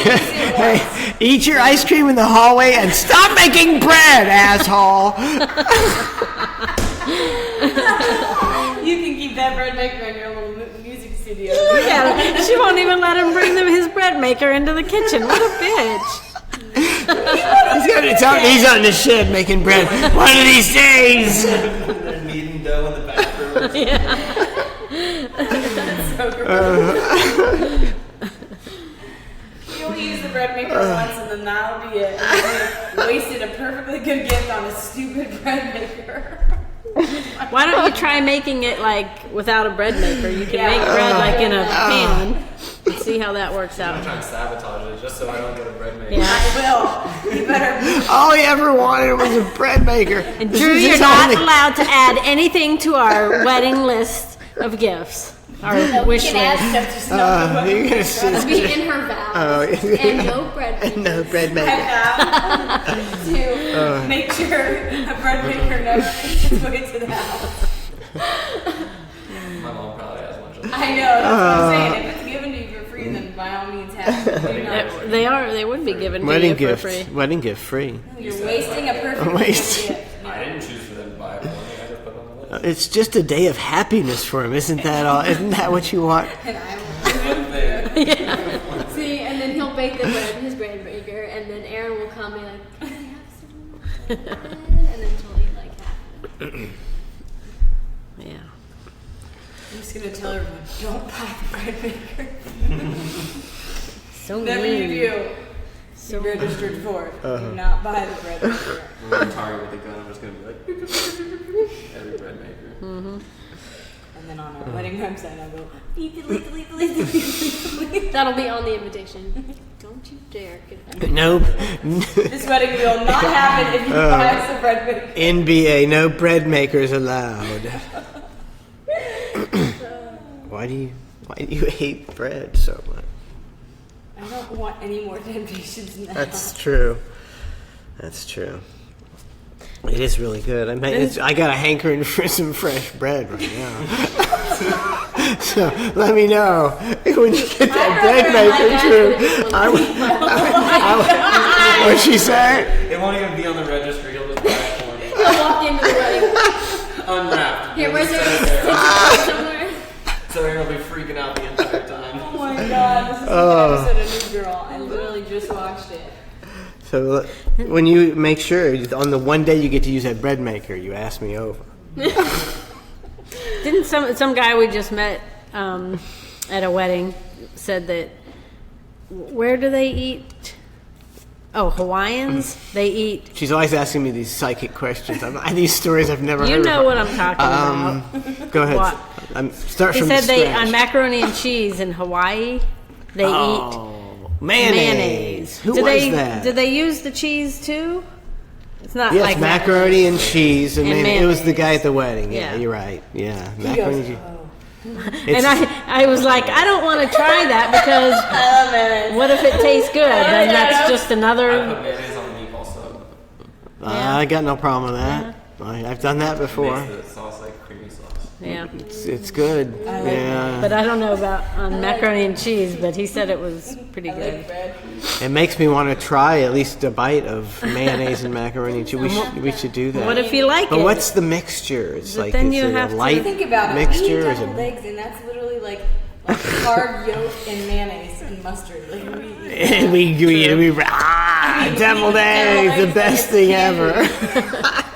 Hey, eat your ice cream in the hallway and stop making bread, asshole. You can keep that bread maker in your little music studio. Yeah, she won't even let him bring his bread maker into the kitchen. What a bitch. He's out in the shed making bread. One of these days. They're kneading dough in the bathroom. That's so gross. You only use the bread maker once, and then that'll be it. And you wasted a perfectly good gift on a stupid bread maker. Why don't you try making it like without a bread maker? You can make bread like in a pan and see how that works I'm out. trying to sabotage it just so I don't get a bread maker. Yeah. I will. You better. All he ever wanted was a bread maker. And Drew, you're not allowed to add anything to our wedding list of gifts. Our wish can add list. stuff, just not the You're gonna It'll be in her vows. And no bread maker. No bread maker. to make sure a bread maker never makes its way to the house. My mom probably has one just I know, that's what I'm saying. If it's given to you for free, then by all means have it. Do not. They would be given to Wedding you for gift. free. Wedding gift free. You're wasting a perfect Waste. gift. I didn't choose for them to buy it for me. I just put it on the list. It's just a day of happiness for him, isn't that all? Isn't that what you want? And I will. See, and then he'll bake the bread, his bread maker, and then Aaron will come and like, can I have some bread? And then she'll eat like half of it. Yeah. I'm just gonna tell everyone, don't buy the bread maker. So Whatever you mean. do, So you're registered for it. Do not buy the bread maker. When I'm Target with a gun, I'm just gonna be like, every bread maker. And then on our wedding website, I'll go, bleep. That'll be on the invitation. Don't you dare get that. No. This wedding will not happen if you buy us a bread maker. NBA, no bread makers allowed. Why do you hate bread so much? I don't want any more temptations now. That's true. That's true. It is really good. I got a hankering for some fresh bread right now. So let me know when you get that bread maker too. What'd she say? It won't even be on the registry. He'll just buy it for me. I walked into the wedding. Unwrapped. Here, where's Just your set it there. somewhere? So Aaron will be freaking out the entire time. Oh my god, this is an episode of New Girl. I literally just watched it. So when you make sure on the one day you get to use that bread maker, you ask me over. Didn't some guy we just met at a wedding said that where do they eat? Oh, Hawaiians. They eat. She's always asking me these psychic questions. These stories I've never heard. You know of. what I'm talking about. Go ahead. What? Start He from said the they scratch. on macaroni and cheese in Hawaii. They eat mayonnaise. Who was that? Do they use the cheese too? It's not Yes, like macaroni and cheese, and And it was the mayonnaise. guy at the wedding. Yeah, Yeah. you're right. Yeah, macaroni and cheese. And I was like, I don't want to try that because what if it tastes good? Then that's just I another. put mayonnaise on the meatball sub. I got no problem with that. I've done that before. Makes the sauce like creamy sauce. Yeah, It's good. Yeah, but I don't know about on macaroni and cheese. But he said it was pretty good. it makes me want to try at least a bite of mayonnaise and macaroni and cheese. We should do that. What if you like But it? what's the mixture? It's But like then is you it have a to light Think about it. mixture? We eat Or is deviled it? eggs, and that's literally like hard yolk and mayonnaise and mustard. Like Deviled eggs, the best thing ever.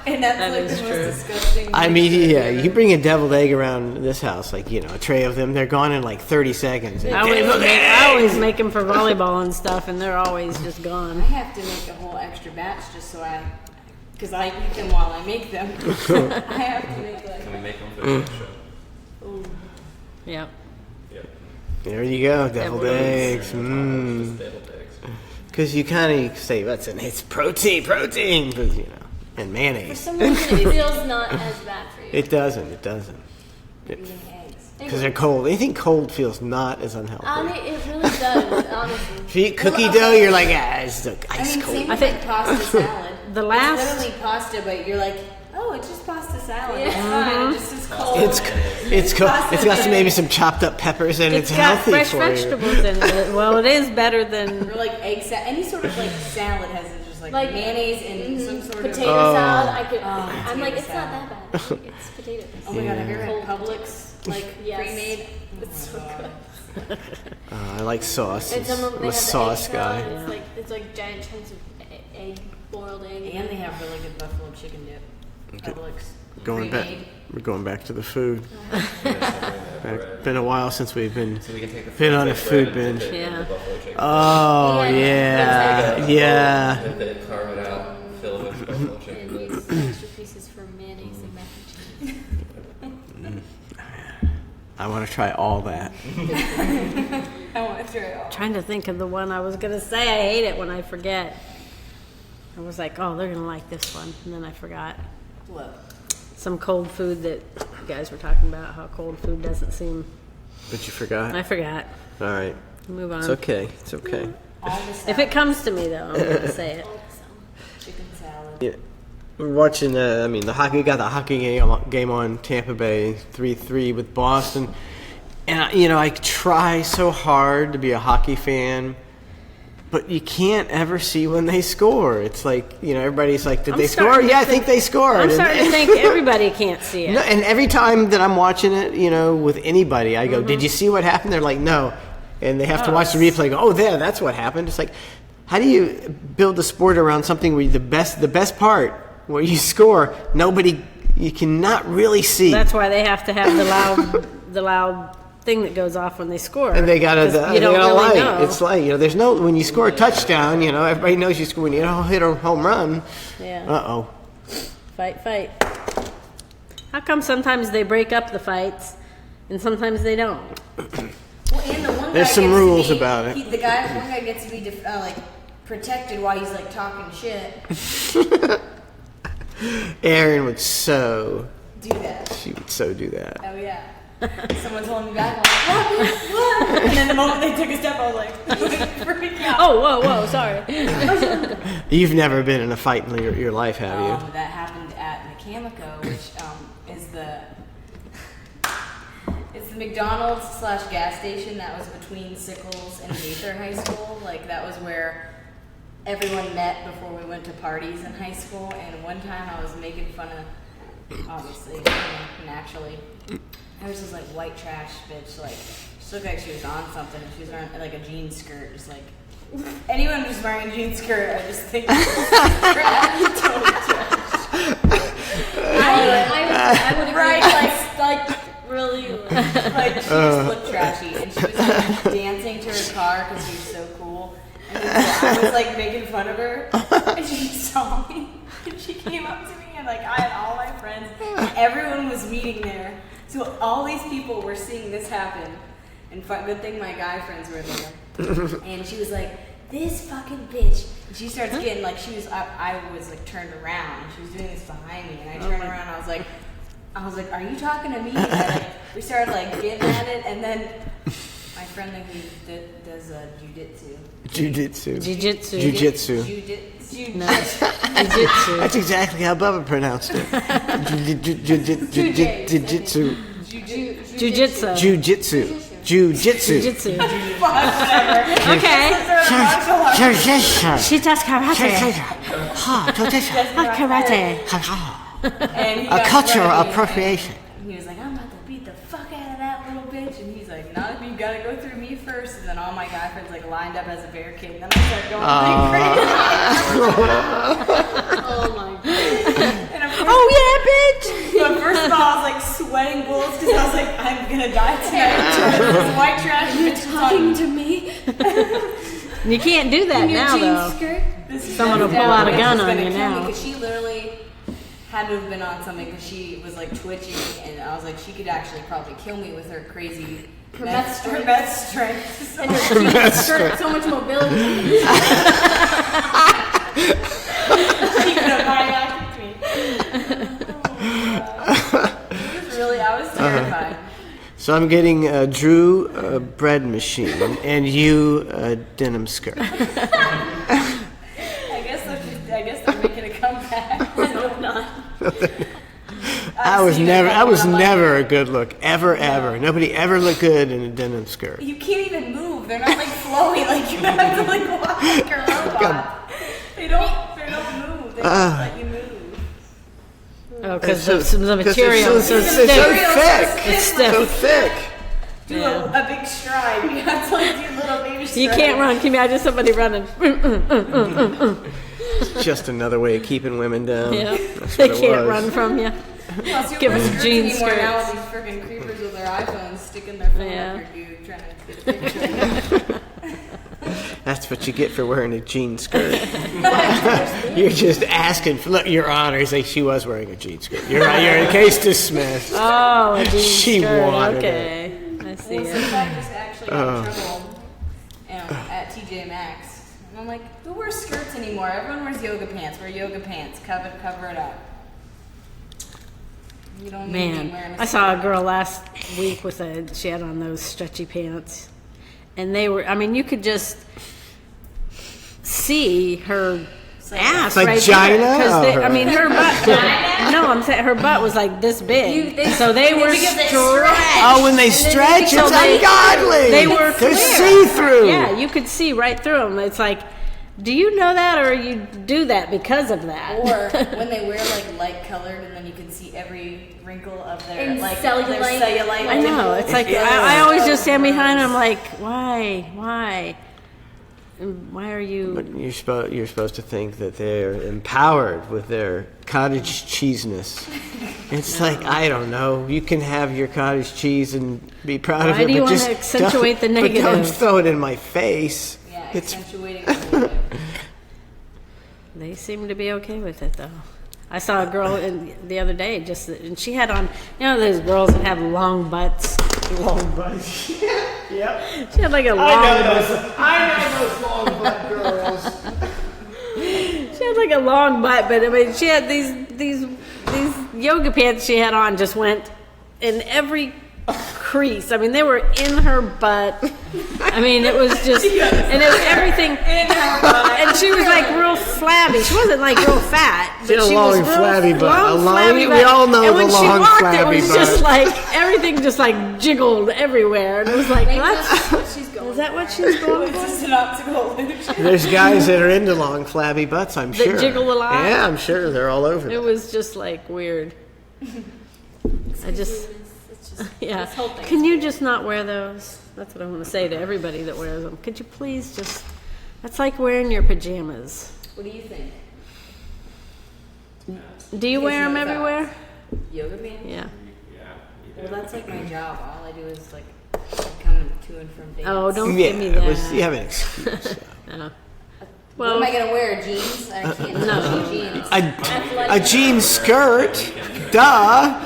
And that's like the most disgusting. I mean, yeah, you bring a deviled egg around this house, like, a tray of them, they're gone in like 30 seconds. I always make them for volleyball and stuff, and they're always just I gone. have to make a whole extra batch just so because I eat them while I make them. I have to make Can we make them for the next show? Yeah. Yep. There you go, deviled eggs. Just deviled eggs. Because you kind of say, it's protein, but, and For mayonnaise. some reason, it feels not as bad for you. It doesn't. eggs. Because they're cold. Anything cold feels not as unhealthy. It really does, honestly. If you eat cookie dough, you're like, it's like I ice mean, cold. same with like pasta salad. The last- It's literally pasta, but you're like, oh, it's just pasta salad. It's Yeah. fine. It just is cold. It's cold. It's got maybe some chopped up peppers and it's It's got healthy fresh for vegetables in it. Well, it is better than. Or like egg salad. Any sort of like salad has just like mayonnaise and some sort Potato of. salad, I'm potato like, it's salad. not that bad. It's potatoes. Oh my god, have you ever had Cold Publix like Yes. pre-made? It's so good. I like sauce. And some of them I'm a they have sauce the egg salad. guy. It's like giant chunks of boiled egg. And they have really good buffalo chicken dip. Publix. Going back, Pre-made. we're going back to the food. Bread. Been a while since we've been So we can take the been on a flatbread food bread and binge. dip it in the Yeah. buffalo chicken. Oh yeah. Dip it, carve it out, fill it with buffalo And chicken. use extra pieces for mayonnaise and mac and cheese. I want to try all that. I want to try it all. Trying to think of the one I was gonna say. I hate it when I forget. I was like, oh, they're gonna like this one, and then I forgot. What? Some cold food that you guys were talking about. How cold food doesn't seem. But you forgot. I forgot. All right. Move on. It's okay. It's okay. All the salad. If it comes to me, though, I'm gonna say it. Chicken salad. Yeah. We're watching. The hockey. We got the hockey game on Tampa Bay, 3-3 with Boston, and I try so hard to be a hockey fan, but you can't ever see when they score. It's like everybody's like, "Did I'm they score?" starting to Yeah, I think they scored. I'm starting to think everybody can't see it. No, and every time that I'm watching it, with anybody, I go, "Did you see what happened?" They're like, "No," and they have to watch the replay. And go, "Oh, that's what happened." It's like, how do you build a sport around something where the best part where you score, you cannot really see, That's why they have to have the loud thing that goes off when they score. and they got 'Cause a you don't really light. know. It's like there's no when you score a touchdown, everybody knows you score when you hit a home run. Yeah. Fight. How come sometimes they break up the fights and sometimes they don't? Well, and the one There's guy some gets to rules be- about it. One guy gets to be like protected while he's like talking shit. Erin would so Do that. she would so do that. Oh yeah. Someone's holding me back. I'm like, what? And then the moment they took a step, I was like, freaking out. Oh, whoa, sorry. You've never been in a fight in your life, have you? That happened at Macamico, which is the McDonald's / gas station that was between Sickles and Gaither High School. Like, that was where everyone met before we went to parties in high school. And one time I was making fun of, obviously, naturally, there was this like white trash bitch. Like, she looked like she was on something. She was wearing like a jean skirt, just like anyone who's wearing a jean skirt, I just think totally trash. I would agree. Right, like really, like she just looked trashy, and she was like dancing to her car because she was so cool. And then so I was like making fun of her, and she saw me, and she came up to me, and like I had all my friends, and everyone was meeting there, so all these people were seeing this happen. And good thing my guy friends were there. And she was like, this fucking bitch. And she starts getting like, I was like turned around, and she was doing this behind me, and I turned around, and I was like, are you talking to me? And we started like getting at it, and then my friend who does jujitsu. That's exactly how Bubba pronounced it. Jujitsu. Okay. She does karate. And a cultural appropriation. He was like, I'm about to beat the fuck out of that little bitch. And he's like, not if you gotta go through me first. And then all my guy friends like lined up as a barricade. And then I started going crazy. Oh my god. Oh yeah, bitch! But first of all, I was like sweating bullets because I was like, I'm gonna die tonight. This white trash bitch Talking to me. You can't do that now, though. Someone will pull out a gun on you now. Because she literally had to have been on something because she was like twitching, and I was like, she could actually probably kill me with her crazy meth strength. And her skirt, so much mobility. She could have hijacked me. I was terrified. So I'm getting Drew a bread machine and you a denim skirt. I guess they're making a comeback. I hope not. I was never a good look ever. Nobody ever looked good in a denim skirt. You can't even move. They're not like flowy. Like you have to like walk like a robot. They don't move. They just let you move. Oh, because the material is so thick. It's so thick. Do a big stride. You have to like do little baby strides. You can't run. Can you imagine somebody running? It's just another way of keeping women down. Yeah. They can't run from you. Plus, you Give wear them skirts jean anymore now with skirts. these freaking creepers with their iPhones sticking their phone up your dude trying to get a picture. That's what you get for wearing a jean skirt. You're just asking for, look, Your Honor, like she was wearing a jean skirt. You're in case dismissed. Oh, a jean She skirt. wanted Okay. I see Well, it. since I just actually got in trouble at TJ Maxx, and I'm like, who wears skirts anymore? Everyone wears yoga pants. Wear yoga pants. Cover it up. You don't need to be wearing I saw a girl last week she had on those stretchy pants. And they were, I mean, you could just see her ass right Vagina? there. I mean, her butt. No, I'm saying her butt was like this big. So they were stretched. Oh, when they stretch, it's ungodly. They're They're see-through. Yeah, you could see right through them. It's like, do you know that, or you do that because of that? Or when they wear like light colored, and then you can see every wrinkle of their And like cellulite. their cellulite. I know. It's like I always just stand behind. I'm like, why? And why are you? But you're supposed to think that they're empowered with their cottage cheeseness. It's like, I don't know. You can have your cottage cheese and be proud of it. Why do you but want just to accentuate the negative? But don't throw it in my face. Yeah, It's accentuating the negative. They seem to be okay with it, though. I saw a girl the other day, and she had on, those girls that have long butts. long butts. Yep. She had like a long butt. I know those long butt girls. She had like a long butt, but I mean, she had these yoga pants she had on just went in every crease. I mean, they were in her butt. I mean, it was just, and it was everything. And she was like real flabby. She wasn't like real fat. She had a long, flabby butt. We all know and when the long, she walked, flabby it was butt. just like everything just like jiggled everywhere, and it was like, what? Is that what she's going for? It's an optical illusion. There's guys that are into long, flabby butts, I'm That sure. jiggle a lot? Yeah, I'm sure they're all over. It was just like weird. I just, yeah. whole thing Can you just not wear those? That's what I want to say to everybody that wears them. Could you please just? That's like wearing your pajamas. What do you think? Do you wear them yoga everywhere? Yoga pants? Yeah. Well, that's like my job. All I do is like come to and from dance. Oh, don't Yeah, give me it was, that. you have an excuse. No. What am I gonna wear? Jeans? I can't do jeans. A jean skirt? Duh!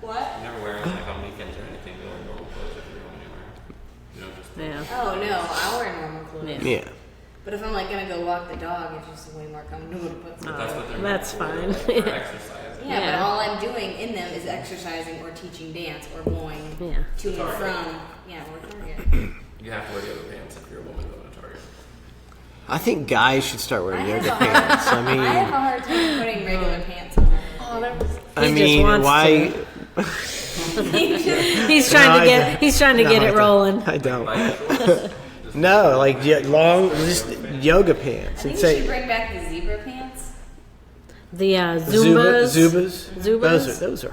What? Never wear them like on weekends or anything. They're normal clothes if you're going anywhere. You know, just Yeah. Oh no, I wear normal clothes. Yeah. Yeah. But if I'm like gonna go walk the dog, it's just way more comfortable to put some. that's what they're That's for, fine. for exercise. Yeah, Yeah. but all I'm doing in them is exercising or teaching dance or going Yeah. to and from. Yeah, or Target. You have to wear yoga pants if you're a woman going to Target. I think guys should start wearing I have yoga a hard- pants. I I have a mean, hard time putting regular pants on. He just wants why? He's trying No, to I get. don't. He's trying to No, get I it don't. rolling. I don't. Like shorts. No, like long, just yoga pants. I think It's we should a bring back the zebra pants. The Zumbas. Zubas. Those are.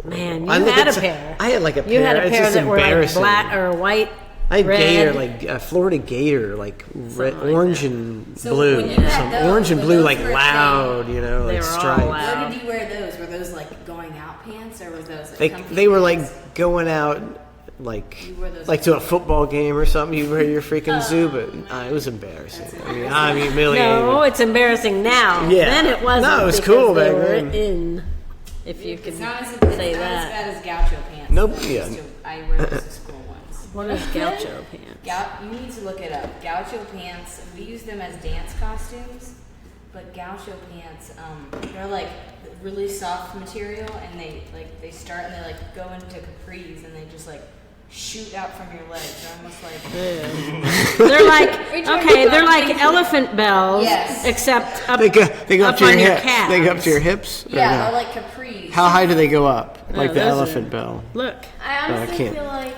Man, I you look had a at some- pair. I had like a pair. You had a It's pair just that were like embarrassing. black or white. I had red. gator, like Florida gator, like red, Something like orange and So blue. when you had Some those, orange and were blue, those like were loud, you know, They like were all stripes. loud. Where did you wear those? Were those like going out pants or was those like They comfy were pants? like going out, like You wore those to a football game or something. You wear your freaking Zuba. It was embarrassing. I'm humiliated. No, it's embarrassing now. Yeah. Then it wasn't. No, it was because cool they back were then. in. If you could It's not as say it's not as that. bad as gaucho pants. Nope, though. yeah. I wear those to school once. What is gaucho pants? You need to look it up. Gaucho pants. We use them as dance costumes, but gaucho pants, they're like really soft material, and they start and they like go into capris, and they just like shoot out from your legs. They're almost like They're like they're like elephant bells, Yes. except up, They go up to on your your hips. calves. They go up to your hips. or yeah, no? they're like capris. How high do they go up? Like the those elephant are- bell. Look, I honestly can't. feel like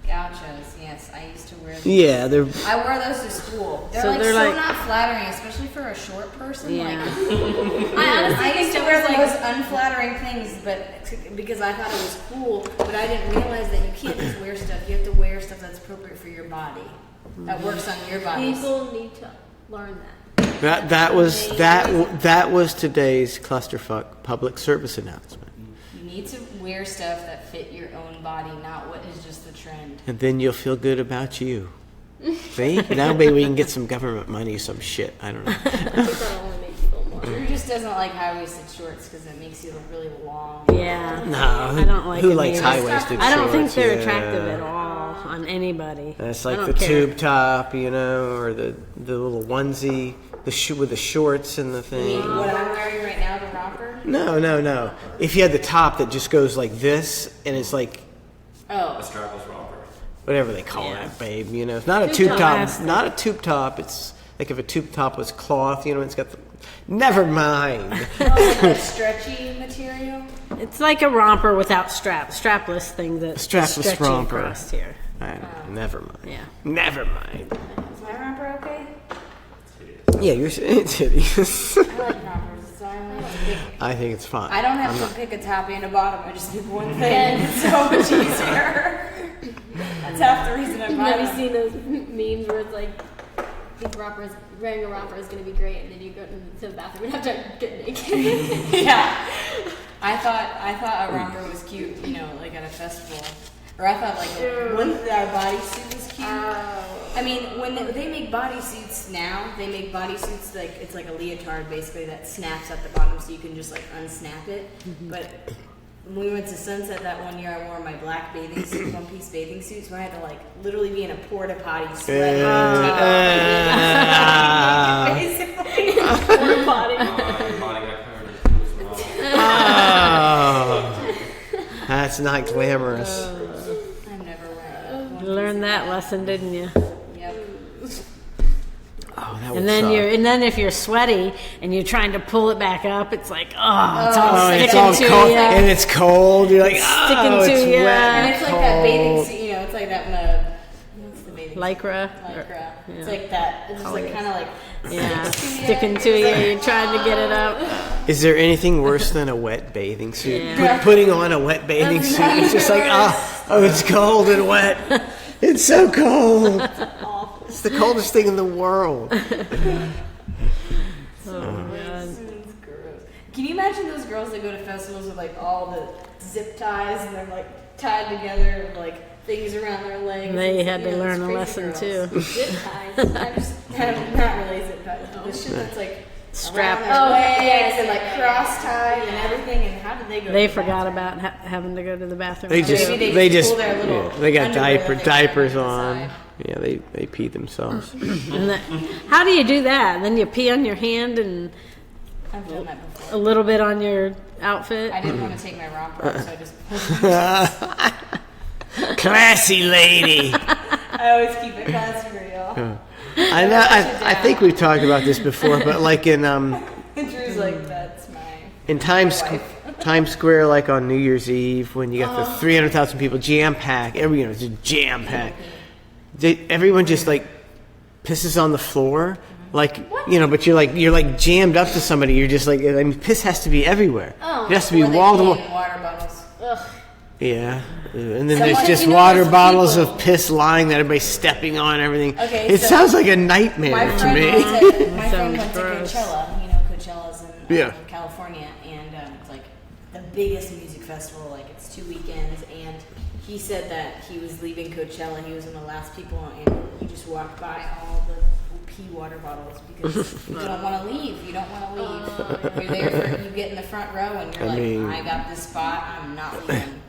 Gauchos? Yes, I used to wear them. Yeah, they're. I wore those to school. They're So like they're so like- not flattering, especially for a short person. yeah. I used to wear the most unflattering things, but because I thought it was cool, but I didn't realize that you can't just wear stuff. You have to wear stuff that's appropriate for your body, that works on your body. people need to learn that. That was today's clusterfuck public service announcement. You need to wear stuff that fit your own body, not what is just the trend. And then you'll feel good about you. See? Now maybe we can get some government money, some shit. I don't know. I think that'll only make you feel more. Drew just doesn't like high-waisted shorts because it makes you look really long. Yeah. No, I don't like who it likes either. high-waisted I don't think shorts? they're Yeah. attractive at all on anybody. That's I like don't the care. tube top, you know, or the little onesie, with the shorts and the thing. What I'm wearing right now, the romper. No. If you had the top that just goes like this, and it's like Oh, A strapless romper. whatever they call Yeah. that, babe. You know, it's not a Tube tube top. top. Not a tube top. It's like if a tube top was cloth. You know, it's got the. Never mind. like stretchy material. It's like a romper without strapless thing that strapless stretchy romper. across here. Never mind. Yeah. Never mind. Is my romper okay? Yeah, it's hideous. I like rompers, so I only have to pick. I think it's fine. I don't have to pick a top and a bottom. I just pick one thing. It's so much easier. That's half the reason I buy Have you them. seen those memes where it's like, these rompers, wearing a romper is going to be great, and then you go to the bathroom and have to get naked. Yeah. I thought a romper was cute, you know, like at a festival. Or I thought like when our bodysuit was cute. I mean, when they make bodysuits now, they make bodysuits like it's like a leotard basically that snaps at the bottom, so you can just like unsnap it. But when we went to Sunset that one year, I wore my black bathing suit, one-piece bathing suits, where I had to like literally be in a porta potty sweating. Basically, porta potty. Your body got covered in pools and all. Oh, that's not glamorous. that lesson, didn't you? Yep. Oh, that would And then suck. then if you're sweaty and you're trying to pull it back up, it's like, it's all Oh, sticking it's all to cold, you. and it's cold. You're like, sticking oh, to it's ya. wet And and it's like that bathing cold. suit, it's like that, what's the bathing suit? Lycra. Lycra. It's like that, it's just like kind of like, Yeah, sticking to you. You're trying to get it up. Is there anything worse than a wet bathing suit? Yeah. Putting on a wet bathing suit, it's just like, oh, it's cold and wet. It's so cold. It's the coldest thing in the world. it's gross. Can you imagine those girls that go to festivals with like all the zip ties and they're like tied together with like things around their legs? They had to those learn a crazy lesson girls. too. Zip ties. I'm not really zip ties, but the shit that's like Strap. around their legs and like cross tied and everything. And how did they go? They to the forgot bathroom? about having to go to the bathroom. They too. just, Maybe they they just, pull their little they got underwear that they diapers put on on. the side. Yeah, they peed themselves. And how do you do that? Then you pee on your hand and I've done that before. a little bit on your outfit. I didn't want to take my romper off, so I just. Classy lady. I always keep it classy for y'all. I know. I think we've talked about this before, but like in Drew's like, that's my. in Times Square, like on New Year's Eve, when you got the 300,000 people jam packed, it's just jam packed. Everyone just like pisses on the floor, like but you're like jammed up to somebody. You're just like, I mean, piss has to be everywhere. It has to be wall to wall. Water bottles. Ugh. Yeah, and then Someone- there's just you know water those bottles people- of piss lying that everybody's stepping on and everything. Okay, It so sounds like a nightmare My to friend me. went to, my friend went to gross. Coachella. Coachella's in California, and it's like the biggest music festival. Like it's 2 weekends, and he said that he was leaving Coachella. He was one of the last people, and you just walk by all the pee water bottles because you don't want to leave. You don't want to leave. You're there for you get in the front row, and you're I got this spot. I'm not leaving.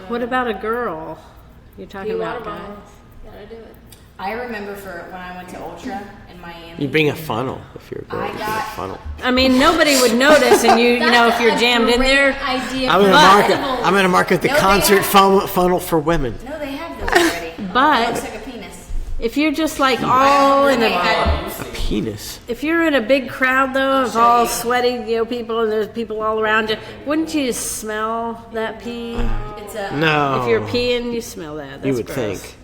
What about a girl? You're talking about guys. Gotta do it. I remember for when I went to Ultra in Miami. You bring a funnel if you're a girl. I you bring got- a funnel. I mean, nobody would notice, and if you're jammed in there. Idea I'm for gonna market the No, they concert have- funnel for women. No, they have those already. But- It looks like a penis. If you're just like all in They a, had- A penis. if you're in a big crowd though of all sweaty people, and there's people all around you, wouldn't you smell that pee? It's a No. If you're peeing, you smell that. That's You would gross. think.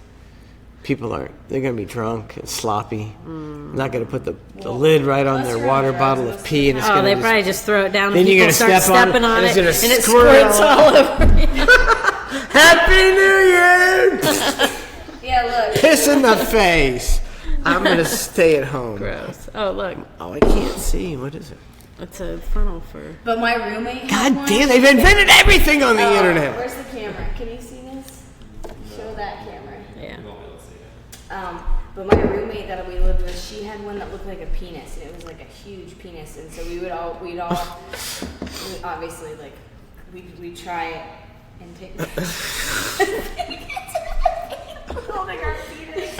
People aren't. They're gonna be drunk and sloppy. Not gonna put the lid right on plus their you're on waar drugs bottle most of of pee, and it's Oh, gonna they just, probably just throw it down, and Then you're people start gonna step on it, stepping on and it, it's gonna and it squirt squirts all all over you. Happy New Year! yeah. Look, Piss in the face. I'm gonna stay at home. Gross. Oh, look, Oh, I can't see. What is it? it's a funnel for. but my roommate. had God one. damn! They've invented everything on the Oh, internet. Where's the camera? Can you see this? Show that camera. Yeah. But my roommate that we lived with, she had one that looked like a penis, and it was like a huge penis, and so we'd obviously like we'd try it and take. Holding our penis.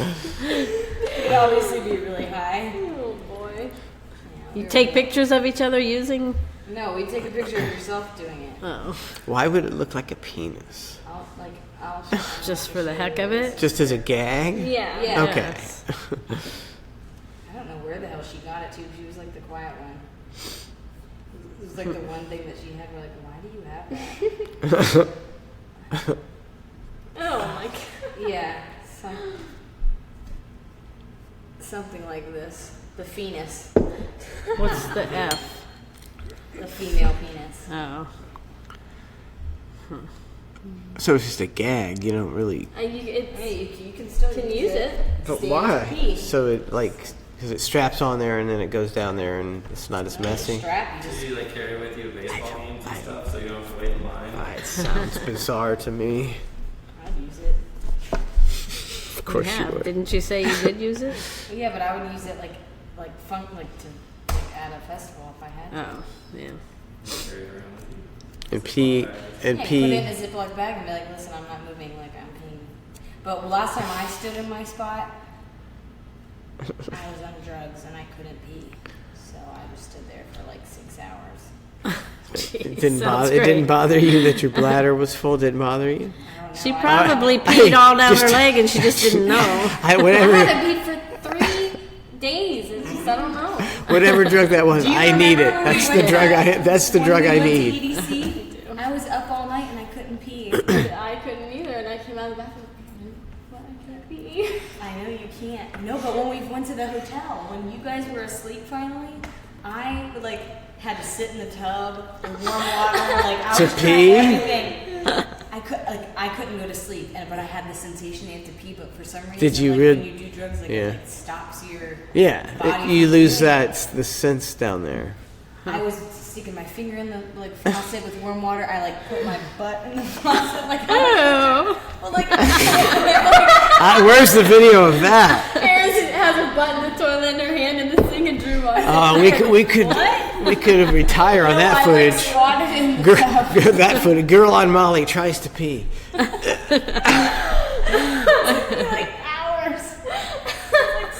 It'd obviously be really high. Oh boy. You take pictures of each other using. No, we'd take a picture of yourself doing it. Oh, Why would it look like a penis? I'll just for the heck of it. Just as a gag? Yeah. Yeah. Okay. Yes. I don't know where the hell she got it to. She was like the quiet one. It was like the one thing that she had. We're like, why do you have that? Oh my god. Yeah, something like this. The penis. What's the F? The female penis. Oh. So it's just a gag. You don't really. Hey, you can still use it. But Stand why? pee. So it because it straps on there and then it goes down there and it's not as messy. Strap, you just Do you like carry with you baseball games and stuff so you don't have to wait in line? It sounds bizarre to me. I'd use it. Of course you would. Didn't you say you did use it? Yeah, but I would use it like to at a festival if I had to. Oh, yeah. Carry it around with you. And pee Yeah, put it in pee. a Ziploc bag and be like, listen, I'm not moving, like I'm peeing. But last time I stood in my spot, I was on drugs and I couldn't pee. So I just stood there for like 6 hours. It didn't bother. It didn't bother you that your bladder was full. Didn't bother you. I don't She probably peed all down her leg and she just didn't know. I had to pee for 3 days. It's just, I don't know. Whatever drug that was, I need it. That's the drug I need. EDC, I was up all night and I couldn't pee. I couldn't either, and I came out of the bathroom. Well, I can't pee. I know you can't. No, but when we went to the hotel, when you guys were asleep finally, I had to sit in the tub in warm water, I was pee? trying everything. I couldn't go to sleep, but I had the sensation you have to pee. But for some reason, Did you when you do drugs, it stops your body you from lose doing the sense down there. I was sticking my finger in the faucet with warm water. I put my butt in the faucet Where's the video of that? Erin has a butt in the toilet in her hand and the thing and Drew on it. Oh, we could retire on that footage. That footage. Girl on Molly tries to pee. Hours.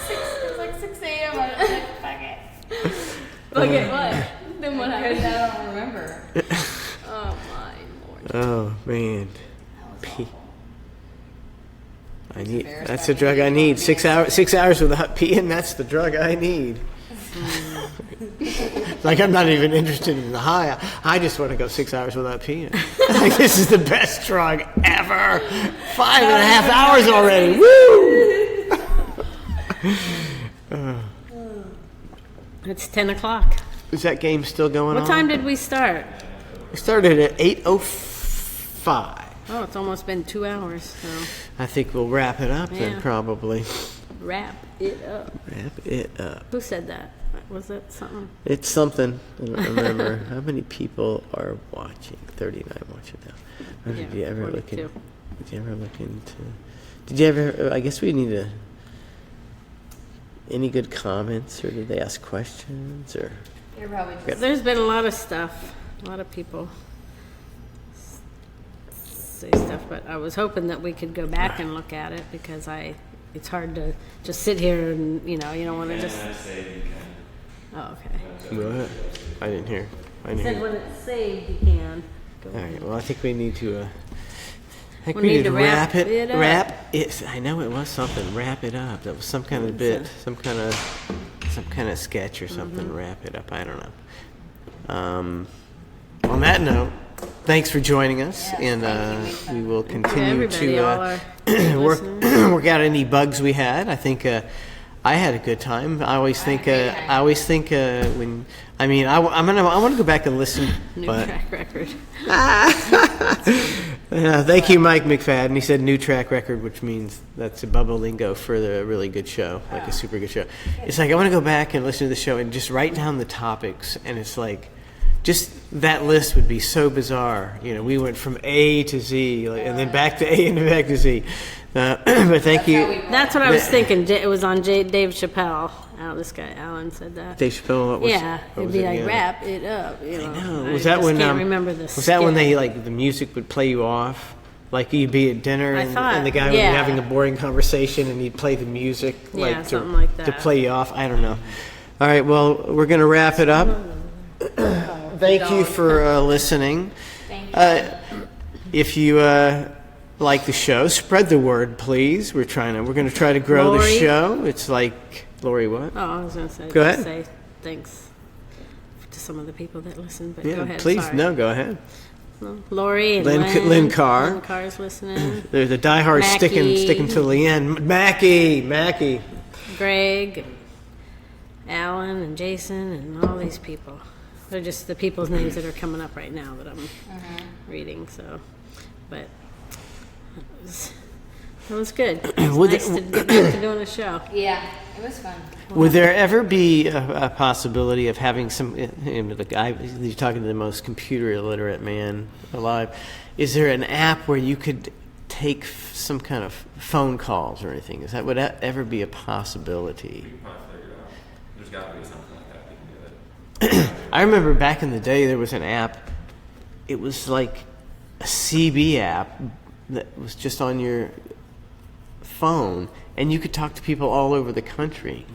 It was 6 a.m. I was like, fuck it. Fuck it, what? Then what happened? I don't remember. Oh my lord. Oh man. Pee. Embarrassed That's by the drug I need. 6 hours without peeing, that's the drug I need. I'm not even interested in the high. I just want to go 6 hours without peeing. This is the best drug ever. 5.5 hours already. Woo! It's 10 o'clock. Is that game still going on? What time did we start? We started at 8:05. Oh, it's almost been 2 hours. So I think we'll wrap it up then, Yeah. probably. wrap it up. Wrap it up. Who said that? Was that something? It's something. I don't remember. How many people are watching? 39 watching now. Did you ever look 42. Did you ever, I guess we need to, any good comments, or did they ask questions, or? You're probably just There's been a lot of stuff. A lot of people say stuff, but I was hoping that we could go back and look at it because it's hard to just sit here and, you don't want to just. Oh, okay. What? I didn't hear. Said when it's saved, you can. Go All right. Well, I think we need to. I think We we need need to to wrap wrap it. it up. Wrap it. I know it was something. Wrap it up. That was some kind of bit. Some kind of sketch or something. Mm-hmm. Wrap it up. I don't know. On that note, thanks for joining us, and we will continue everybody, all to our work listeners. work out any bugs we had. I think I had a good time. I always think when I want to go back and listen. New but track record. thank you, Mike McFadden. He said new track record, which means that's a bubble lingo for a really good show, like a super good show. It's like I want to go back and listen to the show and just write down the topics, and it's like. Just that list would be so bizarre. We went from A to Z, and then back to A and then back to Z. But thank you. That's what I was thinking. It was on Dave Chappelle. This guy Alan said that. Dave Chappelle. What was Yeah, what it'd was be it like again? wrap it up. No, I was that just when? Can't remember the was that when skit. they the music would play you off? Like you'd be at dinner and the guy would be yeah. having a boring conversation and he'd play the music something like to that. play you off. I don't know. All right, well, we're going to wrap it up. Thank you for listening. If you like the show, spread the word, please. We're going to try to grow the Lori? show. It's like Lori, what? Oh, I was going to say. Go ahead. Say thanks to some of the people that listen. But Yeah, go ahead. please. Sorry. No, go ahead. No, Lori and Lynn Carr. Lynn Carr's listening. They're the diehard Mackie. sticking to the end. Mackie. Greg, Alan, and Jason, and all these people. They're just the people's names that are coming up right now that I'm reading. So, but it was good. It was nice to get back to doing a show. Yeah, it was fun. Would there ever be a possibility of having the guy, you're talking to the most computer illiterate man alive, is there an app where you could take some kind of phone calls or anything? Would that ever be a possibility? You can probably figure it out. There's got to be something like that you can do it. I remember back in the day there was an app, it was like a CB app that was just on your phone, and you could talk to people all over the country.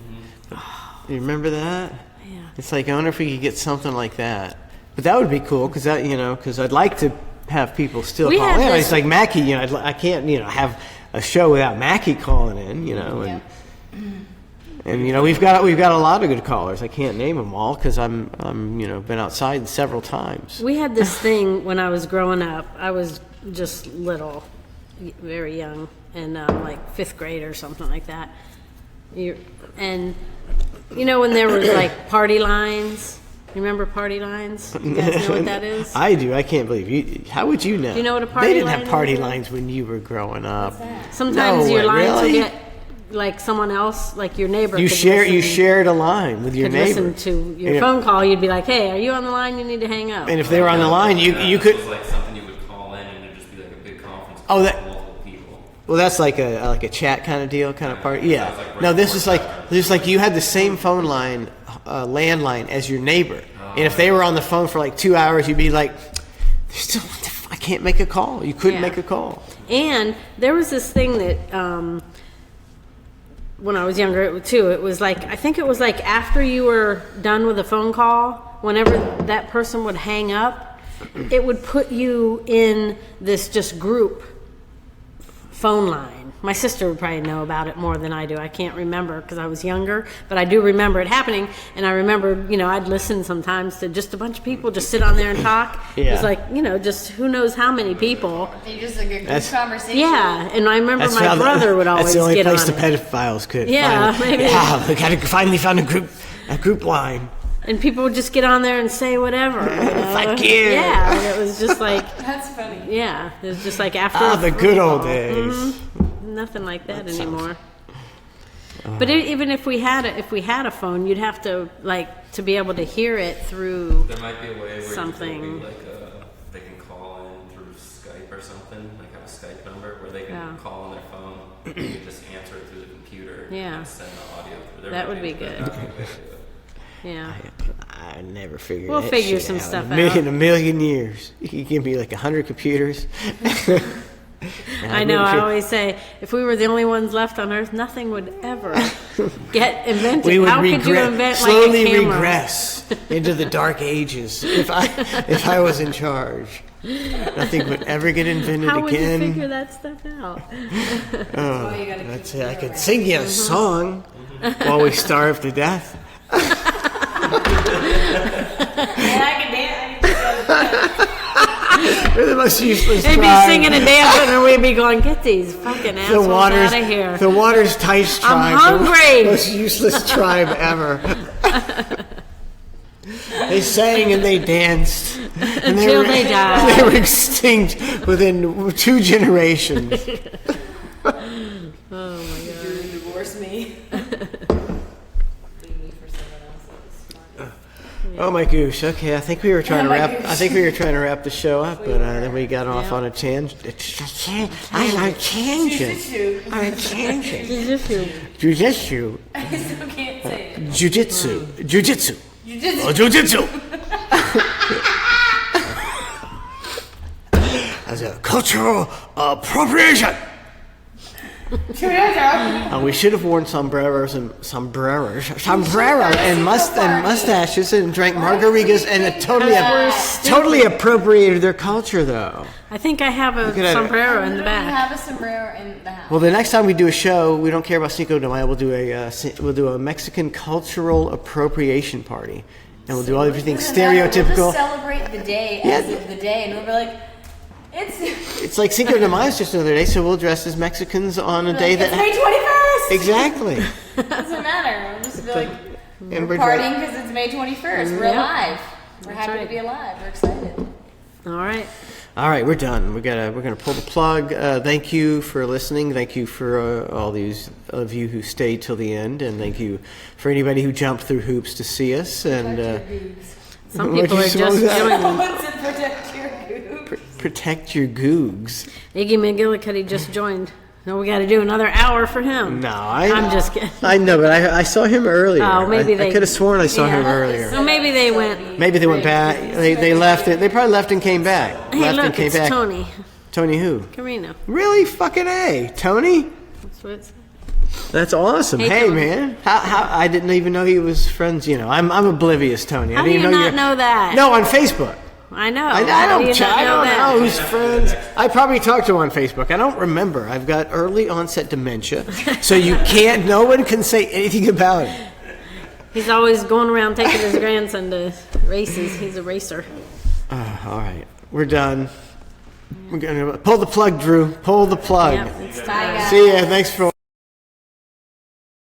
You remember that? Yeah. It's like, I wonder if we could get something like that. But that would be cool, because I'd like to have people still We call had in. this- It's like Mackie, you know, I can't, you know, have a show without Mackie calling in, you know, and you know, we've got a lot of good callers. I can't name them all because I'm you know, been outside several times. We had this thing when I was growing up. I was just little, very young, and like 5th grade or something like that. And you know when there was like party lines. You remember party lines? You guys know what that is? I do. I can't believe you. How would you know? Do you know what a party They didn't line have party is? lines when you were growing up. Sometimes No your way, lines really? would get like someone else, like your neighbor. You could you listen- shared a line with your could neighbor. listen to your And phone call. You'd be like, "Hey, are you on the line? You need to hang up." And if they were on the line, you This could. was like something you would call in, and it'd just be like a big conference Oh, call that- with multiple people. Well, that's like a chat kind of deal, kind of part. Yeah. No, this is like you had the same phone line, landline as your neighbor, and if they were on the phone for like 2 hours, you'd be like, "Still, I can't make a call." You couldn't Yeah. make a call. And there was this thing that when I was younger too, it was like, I think it was like after you were done with a phone call, whenever that person would hang up, it would put you in this just group phone line. My sister would probably know about it more than I do. I can't remember because I was younger, but I do remember it happening. And I remember, you know, I'd listen sometimes to just a bunch of people just sit on there and talk. It Yeah. was like, you know, just who knows how many people. They just like a good That's- conversation. Yeah, and I remember my how brother would always That's the only get place on the it. pedophiles could. Yeah, finally, maybe. Yeah, we finally found a group line. And people would just get on there and say whatever. You know? Fuck you. Yeah, and it was just like, That's funny. yeah, it was just like after. Ah, a the phone good old call. days. Nothing like that anymore. But even if we had a phone, you'd have to like to be able to hear it through. There might be a way where Something. you could be like they can call in through Skype or something, like have a Skype number where they can Yeah. call on their phone. You can just answer it through the computer. Yeah. And send the audio through. There That might would be a good. better way to do it. Yeah. I never figured. We'll that figure shit some out. stuff In a million years, you could give me like 100 computers. I know. I always say, if we were the only ones left on Earth, nothing would ever get invented. We would How could you invent slowly like a camera? regress into the dark ages if I was in charge. Nothing would ever get invented How would again. you figure that stuff out? That's it. I could sing you a song while we starve to death. And I can dance. We're the most useless They'd be tribe. singing and dancing, and we'd be going, "Get these fucking assholes out of here!" The Waters Tice tribe. I'm hungry. The most useless tribe ever. They sang and they danced. And Until they died. They were extinct within 2 generations. Divorce me. Oh my goose. Okay, I think we were trying to wrap the show up, but then we got off on a tangent. On a tangent. Jiu-jitsu. I still can't say it. Jiu-jitsu. Jiu-jitsu. Jiu-jitsu. Oh, jiu-jitsu. As a cultural appropriation. We should have worn sombreros and mustaches and drank margaritas and totally appropriated their culture, though. I think I have a at it. sombrero in the We back. have a sombrero in the house. Well, the next time we do a show, we don't care about Cinco de Mayo. We'll do a Mexican cultural appropriation party, and we'll do everything Doesn't matter, We'll stereotypical. just celebrate the day as the day, and we'll be like, It's like Cinco de Mayo is just another day, so we'll dress as Mexicans on a day it's that May 21st. exactly. Doesn't matter. We'll just be like, And we're we're partying because it's May 21st. We're Yep. alive. We're happy right. to be alive. We're excited. All right. All right, we're done. We're gonna pull the plug. Thank you for listening. Thank you for all these of you who stayed till the end, and thank you for anybody who jumped through hoops to see us. And Some What'd people you are say? just What was that? joining. Someone said protect your goob. protect your googs. Iggy McGillicuddy just joined. No, we got to do another hour for him. No, I'm just kidding. I know, but I saw him earlier. Oh, maybe I they- could have sworn I saw him earlier. So maybe they went. Maybe they went back. They left it. They probably left and came back. Hey, left and look, came it's back. Tony Tony who? Carino. Really? Fucking A. Tony? That's what it's. That's awesome. Hey, Hey, Tony. man. How I didn't even know he was friends. You know, I'm oblivious, Tony. How I do didn't you even not you're- know that? No, on Facebook. I know. I don't know who's friends. I probably talked to him on Facebook. I don't remember. I've got early onset dementia, so no one can say anything about it. He's always going around taking his grandson to races. He's a racer. All right, we're done. We're gonna pull the plug, Drew. Pull the plug. Yep, it's time. See ya. Thanks for.